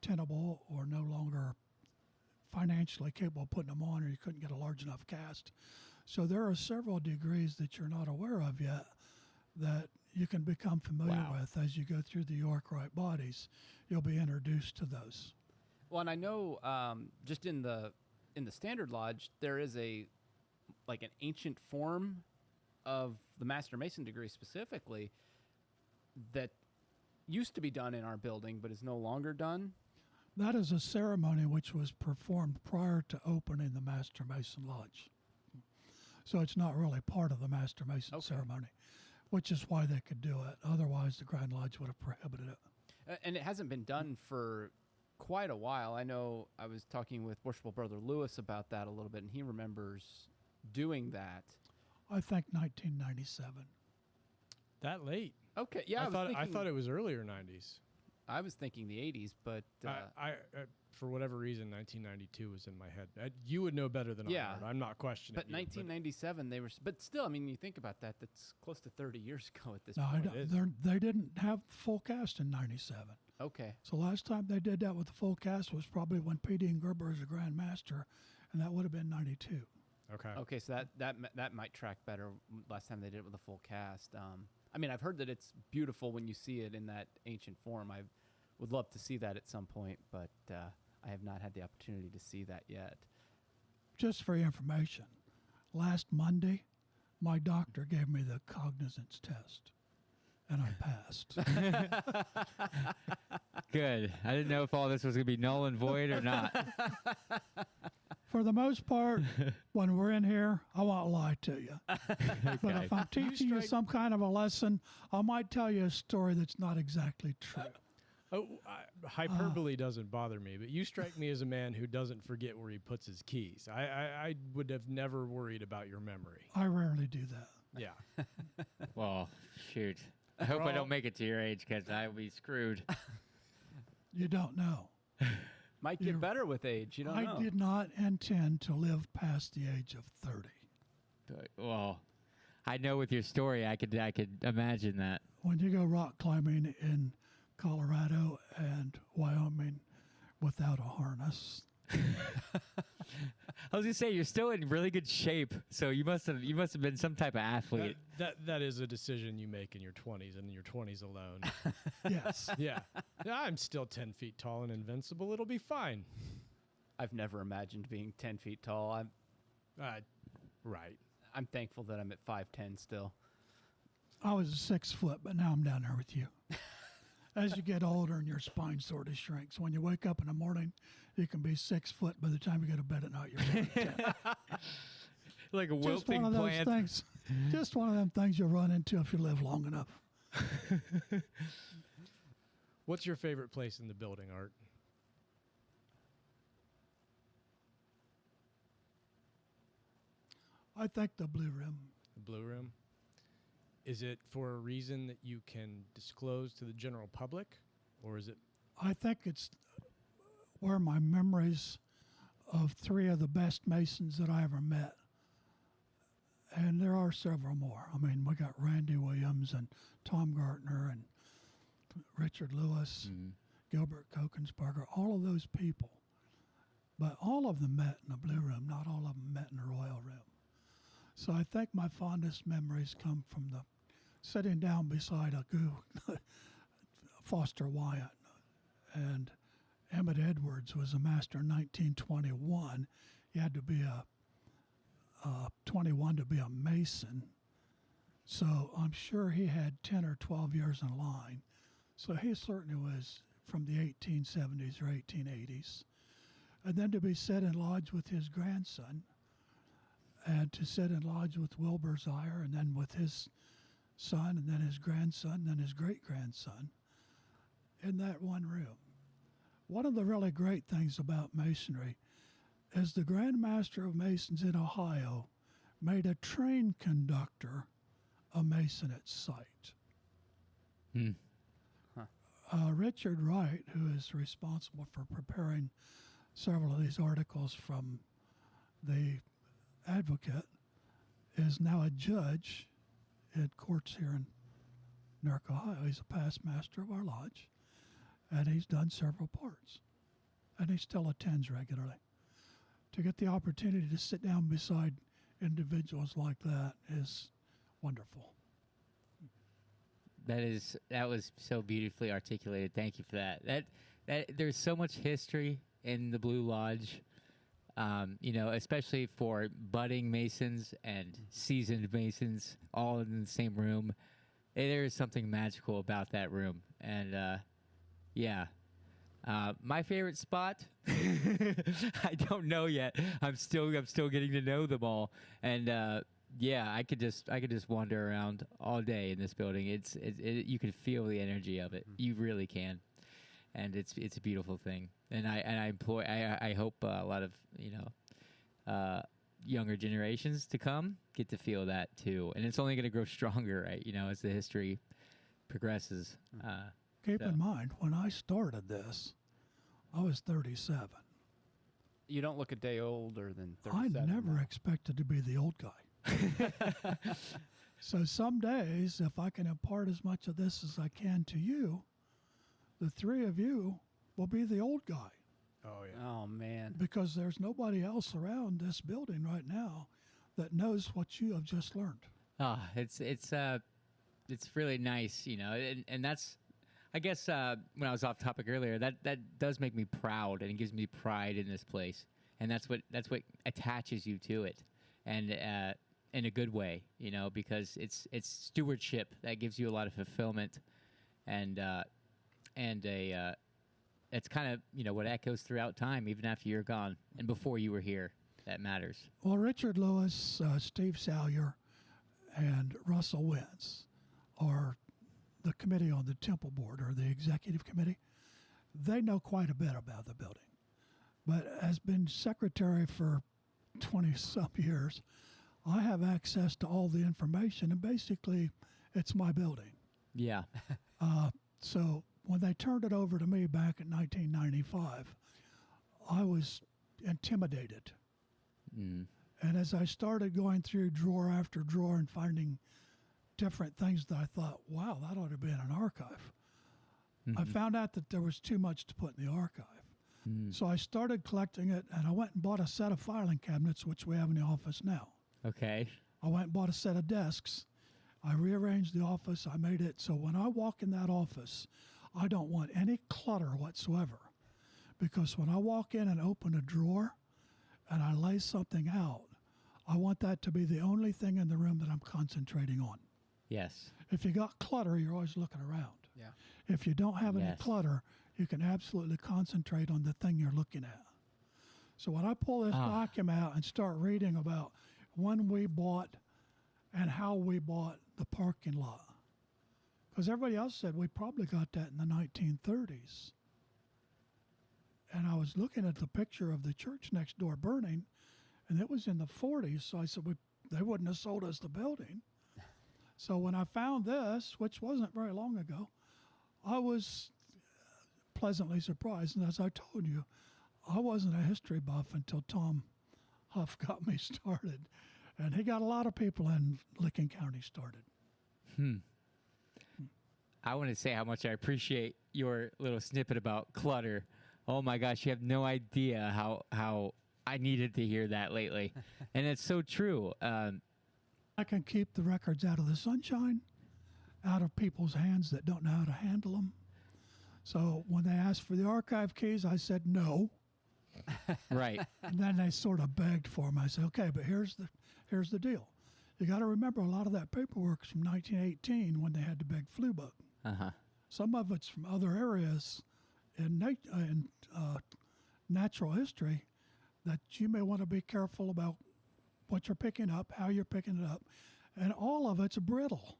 tenable or no longer financially capable of putting them on, or you couldn't get a large enough cast. So there are several degrees that you're not aware of yet that you can become familiar with as you go through the York-Wright bodies. You'll be introduced to those. Well, and I know just in the Standard Lodge there is an ancient form of the Master Mason degree specifically that used to be done in our building but is no longer done. That is a ceremony which was performed prior to opening the Master Mason Lodge. So it's not really part of the Master Mason ceremony, which is why they could do it. Otherwise, the Grand Lodge would have prohibited it. And it hasn't been done for quite a while. I know I was talking with Worshipful Brother Lewis about that a little bit, and he remembers doing that. I think 1997. That late? Okay, yeah. I thought it was earlier 90s. I was thinking the 80s, but I for whatever reason, 1992 was in my head. You would know better than I would. I'm not questioning. But 1997, they were. But still, I mean, you think about that. That's close to 30 years ago at this No, point. they didn't have full cast in 97. Okay. So last time they did that with the full cast was probably when P. Dean Gerber was a Grand Master, and that would have been 92. Okay. Okay, so that might track better. Last time they did it with a full cast. I mean, I've heard that it's beautiful when you see it in that ancient form. I would love to see that at some point, but I have not had the opportunity to see that yet. Just for your information, last Monday, my doctor gave me the cognizance test, and I passed. Good. I didn't know if all this was going to be null and void or not. For the most part, when we're in here, I won't lie to you. But if I'm teaching you some kind of a lesson, I might tell you a story that's not exactly true. Hyperbole doesn't bother me, but you strike me as a man who doesn't forget where he puts his keys. I would have never worried about your memory. I rarely do that. Yeah. Well, shoot. I hope I don't make it to your age because I will be screwed. You don't know. Might get better with age. You don't know. I did not intend to live past the age of 30. Well, I know with your story, I could imagine that. When you go rock climbing in Colorado and Wyoming without a harness. I was gonna say you're still in really good shape, so you must have been some type of athlete. That is a decision you make in your 20s and in your 20s alone. Yes. Yeah. I'm still 10 feet tall and invincible. It'll be fine. I've never imagined being 10 feet tall. Right. I'm thankful that I'm at 5'10" still. I was 6 foot, but now I'm down there with you. As you get older and your spine sort of shrinks, when you wake up in the morning, you can be 6 foot. By the time you go to bed at night, you're 5'10". Like a Just one wilting of those plant. things. Just one of them things you'll run into if you live long enough. What's your favorite place in the building, Art? I think the Blue Room. The Blue Room? Is it for a reason that you can disclose to the general public, or is it? I think it's where my memories of 3 of the best Masons that I ever met. And there are several more. I mean, we got Randy Williams and Tom Gartner and Richard Lewis, Gilbert Kokensberger, all of those people. But all of them met in the Blue Room, not all of them met in the Royal Room. So I think my fondest memories come from the sitting down beside a Foster Wyatt. And Emmett Edwards was a master in 1921. You had to be a 21 to be a Mason. So I'm sure he had 10 or 12 years in line. So he certainly was from the 1870s or 1880s. And then to be set in lodge with his grandson, and to sit in lodge with Wilbur Zire, and then with his son, and then his grandson, and then his great-grandson in that one room. One of the really great things about Masonry is the Grand Master of Masons in Ohio made a train conductor a Mason at sight. Richard Wright, who is responsible for preparing several of these articles from the Advocate, is now a judge at courts here in Newark, Ohio. He's a past master of our lodge, and he's done several parts, and he still attends regularly. To get the opportunity to sit down beside individuals like that is wonderful. That was so beautifully articulated. Thank you for that. That there's so much history in the Blue Lodge. Especially for budding Masons and seasoned Masons all in the same room. There is something magical about that room. And, my favorite spot, I don't know yet. I'm still getting to know them all. And, I could just wander around all day in this building. You can feel the energy of it. You really can. And it's a beautiful thing, and I hope a lot of younger generations to come get to feel that too, and it's only going to grow stronger, right? As the history progresses. Keep in mind, when I started this, I was 37. You don't look a day older than I 37. never expected to be the old guy. So some days, if I can impart as much of this as I can to you, the 3 of you will be the old guy. Oh, yeah. Oh, man. Because there's nobody else around this building right now that knows what you have just learned. It's really nice, and that's, I guess, when I was off topic earlier, that does make me proud, and it gives me pride in this place, and that's what attaches you to it, and in a good way, because it's stewardship that gives you a lot of fulfillment, and it's kind of, what echoes throughout time, even after you're gone and before you were here. That matters. Well, Richard Lewis, Steve Salyer, and Russell Wentz are the committee on the Temple Board, or the executive committee. They know quite a bit about the building. But as been secretary for 20-some years, I have access to all the information, and basically it's my building. Yeah. So when they turned it over to me back in 1995, I was intimidated. And as I started going through drawer after drawer and finding different things that I thought, wow, that ought to be in an archive, I found out that there was too much to put in the archive. So I started collecting it, and I went and bought a set of filing cabinets, which we have in the office now. Okay. I went and bought a set of desks. I rearranged the office. I made it so when I walk in that office, I don't want any clutter whatsoever, because when I walk in and open a drawer and I lay something out, I want that to be the only thing in the room that I'm concentrating on. Yes. If you got clutter, you're always looking around. Yeah. If you don't have any Yes. clutter, you can absolutely concentrate on the thing you're looking at. So when I pull this document out and start reading about when we bought and how we bought the parking lot, because everybody else said we probably got that in the 1930s. And I was looking at the picture of the church next door burning, and it was in the 40s. So I said, they wouldn't have sold us the building. So when I found this, which wasn't very long ago, I was pleasantly surprised. And as I told you, I wasn't a history buff until Tom Huff got me started. And he got a lot of people in Licking County started. I want to say how much I appreciate your little snippet about clutter. Oh my gosh, you have no idea how I needed to hear that lately. And it's so true. I can keep the records out of the sunshine, out of people's hands that don't know how to handle them. So when they asked for the archive keys, I said no. Right. And then they sort of begged for them. I said, okay, but here's the deal. You got to remember a lot of that paperwork's from 1918 when they had the big flu bug. Uh-huh. Some of it's from other areas in natural history that you may want to be careful about what you're picking up, how you're picking it up, and all of it's brittle.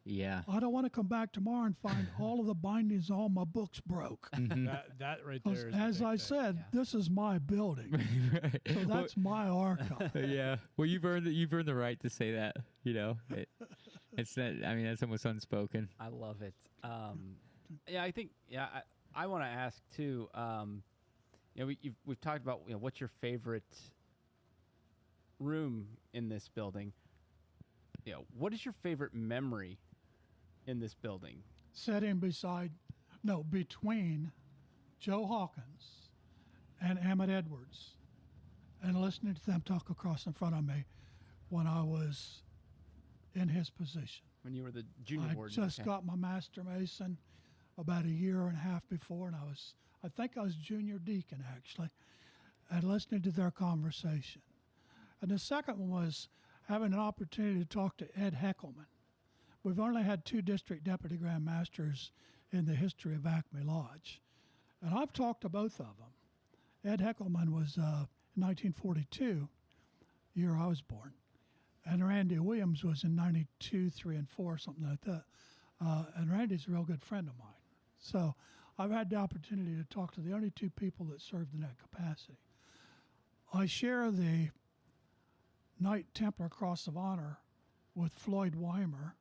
Yeah. I don't want to come back tomorrow and find all of the bindings, all my books broke. That right there is the As big I thing. said, this is my building, Right. so that's my archive. Yeah. Well, you've earned the right to say that. You know, it's not. I mean, that's almost unspoken. I love it. Yeah, I think. Yeah, I want to ask too. You know, we've talked about what's your favorite room in this building. You know, what is your favorite memory in this building? Sitting between Joe Hawkins and Emmett Edwards, and listening to them talk across in front of me when I was in his position. When you were the junior I warden. just got my Master Mason about a year and a half before, and I think I was junior deacon actually, and listening to their conversation. And the second one was having an opportunity to talk to Ed Heckelman. We've only had 2 district deputy grand masters in the history of Acme Lodge, and I've talked to both of them. Ed Heckelman was in 1942, year I was born, and Randy Williams was in 92, 3, and 4, something like that. And Randy's a real good friend of mine. So I've had the opportunity to talk to the only 2 people that served in that capacity. I share the Knight Templar Cross of Honor with Floyd Weimer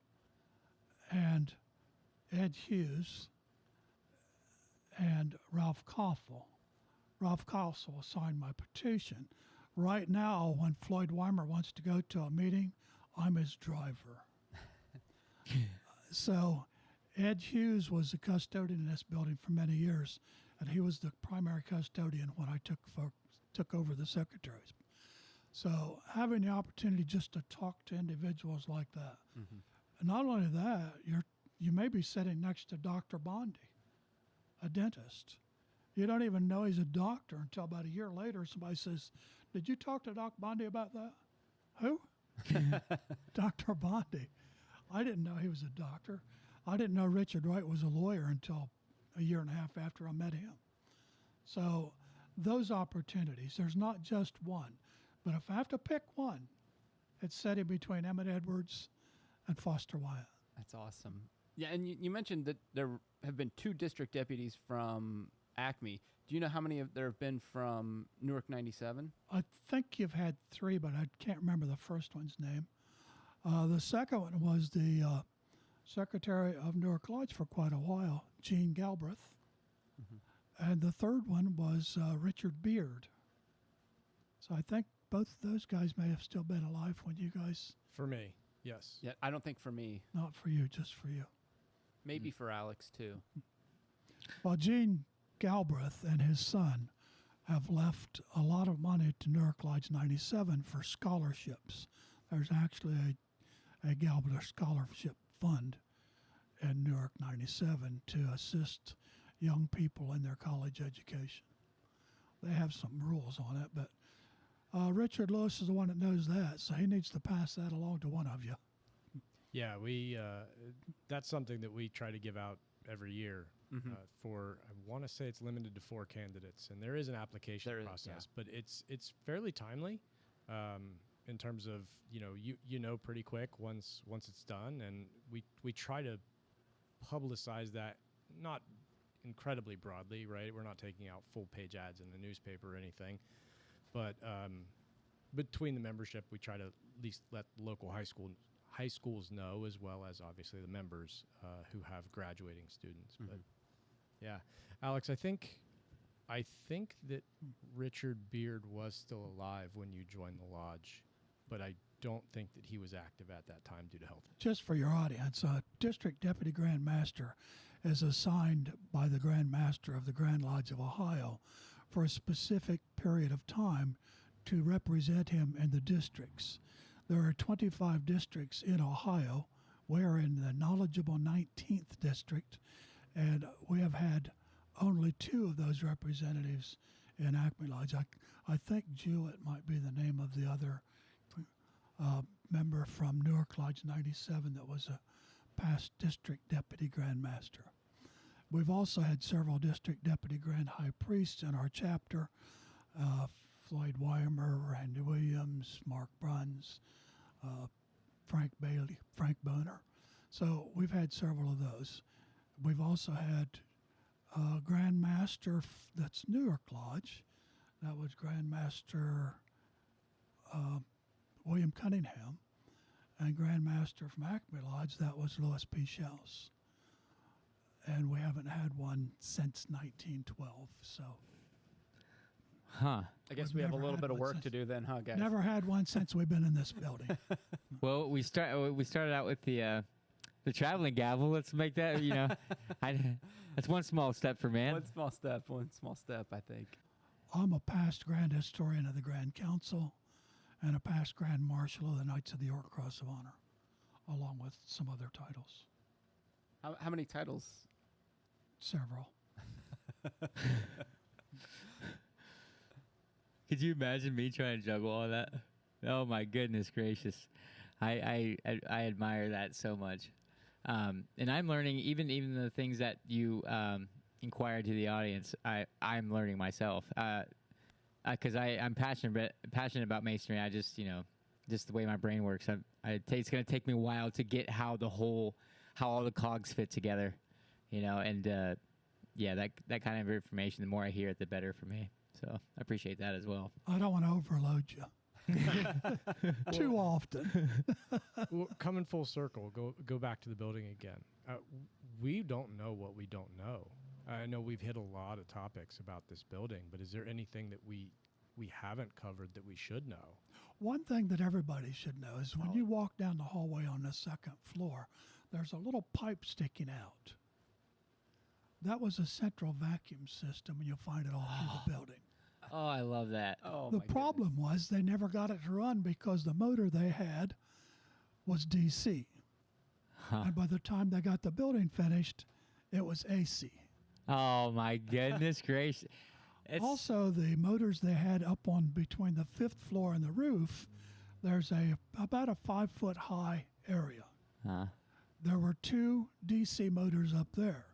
and Ed Hughes and Ralph Koffel. Ralph Koffel signed my petition. Right now, when Floyd Weimer wants to go to a meeting, I'm his driver. So Ed Hughes was the custodian in this building for many years, and he was the primary custodian when I took over the secretaries. So having the opportunity just to talk to individuals like that, and not only that, you may be sitting next to Dr. Bondi, a dentist. You don't even know he's a doctor until about a year later somebody says, "Did you talk to Dr. Bondi about that?" Who? Dr. Bondi. I didn't know he was a doctor. I didn't know Richard Wright was a lawyer until a year and a half after I met him. So those opportunities, there's not just one. But if I have to pick one, it's sitting between Emmett Edwards and Foster Wyatt. That's awesome. Yeah, and you mentioned that there have been 2 district deputies from Acme. Do you know how many there have been from Newark 97? I think you've had 3, but I can't remember the first one's name. The second one was the secretary of Newark Lodge for quite a while, Gene Galbraith. And the third one was Richard Beard. So I think both of those guys may have still been alive when you guys... For me, yes. Yeah, I don't think for me. Not for you, just for you. Maybe for Alex too. Well, Gene Galbraith and his son have left a lot of money to Newark Lodge 97 for scholarships. There's actually a Galbraith Scholarship Fund in Newark 97 to assist young people in their college education. they have some rules on it. But Richard Lewis is the one that knows that, so he needs to pass that along to one of you. Yeah, we that's something that we try to give out every year. For I want to say it's limited to 4 candidates, and there is an application process, but it's fairly timely in terms of you know pretty quick once it's done, and we try to publicize that not incredibly broadly, right? We're not taking out full page ads in the newspaper or anything, but between the membership, we try to at least let local high schools know, as well as obviously the members who have graduating students. But yeah, Alex, I think that Richard Beard was still alive when you joined the lodge, but I don't think that he was active at that time due to health. Just for your audience, a district deputy grand master is assigned by the Grand Master of the Grand Lodge of Ohio for a specific period of time to represent him in the districts. There are 25 districts in Ohio. We are in the knowledgeable 19th district, and we have had only 2 of those representatives in Acme Lodge. I think Jewett might be the name of the other member from Newark Lodge 97 that was a past district deputy grand master. We've also had several district deputy grand high priests in our chapter, Floyd Weimer, Randy Williams, Mark Bruns, Frank Bailey, Frank Boner. So we've had several of those. We've also had Grand Master, that's Newark Lodge. That was Grand Master William Cunningham. And Grand Master from Acme Lodge, that was Louis P. Shells. And we haven't had one since 1912, so. Huh. I guess We've we have a never little had bit of one work since- to do then, huh, guys? Never had one since we've been in this building. Well, we started out with the traveling gavel. Let's make that, that's one small step for man. One small step, I think. I'm a past Grand Historian of the Grand Council and a past Grand Marshal of the Knights of the York Cross of Honor, along with some other titles, How many titles? several. Could you imagine me trying to juggle all that? Oh my goodness gracious. I admire that so much. And I'm learning even the things that you inquire to the audience, I'm learning myself. Because I'm passionate about masonry. I just just the way my brain works. It's going to take me a while to get how all the cogs fit together, and that kind of information. The more I hear it, the better for me. So I appreciate that as well. I don't want to overload you too often. Well, coming full circle, go back to the building again. We don't know what we don't know. I know we've hit a lot of topics about this building, but is there anything that we haven't covered that we should know? One thing that everybody should know is when you walk down the hallway on the 2nd floor, there's a little pipe sticking out. That was a central vacuum system, and you'll find it all through the building. Oh, I love that. Oh, The problem was they never got it to run because the motor they had was DC. Huh. And by the time they got the building finished, it was AC. Oh my goodness gracious. Also, the motors they had up on between the 5th floor and the roof, there's about a 5-foot high area. Huh. There were 2 DC motors up there.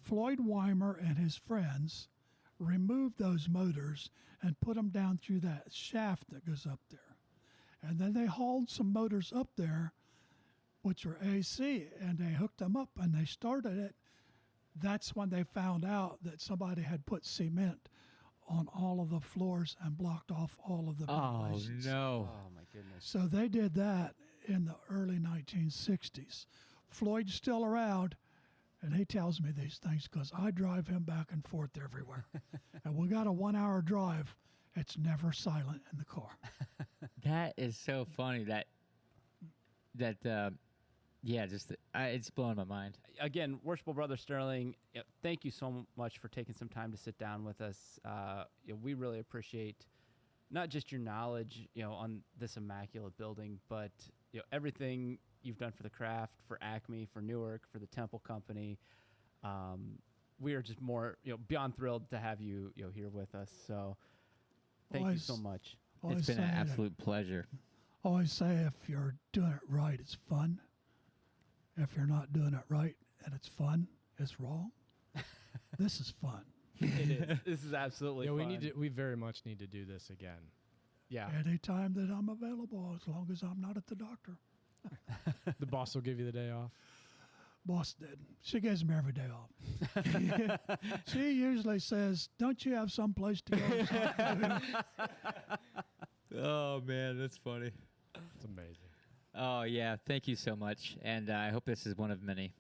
Floyd Weimer and his friends removed those motors and put them down through that shaft that goes up there. And then they hauled some motors up there, which were AC, and they hooked them up and they started it. That's when they found out that somebody had put cement on all of the floors and blocked off all of the ventilations. Oh, no. Oh, my goodness. So they did that in the early 1960s. Floyd's still around, and he tells me these things because I drive him back and forth everywhere. And we got a 1-hour drive. It's never silent in the car. That is so funny it's blowing my mind. Again, Worshipful Brother Sterling, thank you so much for taking some time to sit down with us. We really appreciate not just your knowledge, on this immaculate building, but everything you've done for the craft, for Acme, for Newark, for the Temple Company. we are just more, beyond thrilled to have you, here with us. So thank you so much. It's been an absolute pleasure. Always say if you're doing it right, it's fun. If you're not doing it right and it's fun, it's wrong. This is fun. It is. This is absolutely fun. We very much need to do this again. Yeah. Anytime that I'm available, as long as I'm not at the doctor. The boss will give you the day off. Boss did. She gives me every day off. She usually says, "Don't you have some place to go?" Oh, man, that's funny. It's amazing. Oh, yeah. Thank you so much. And I hope this is one of many.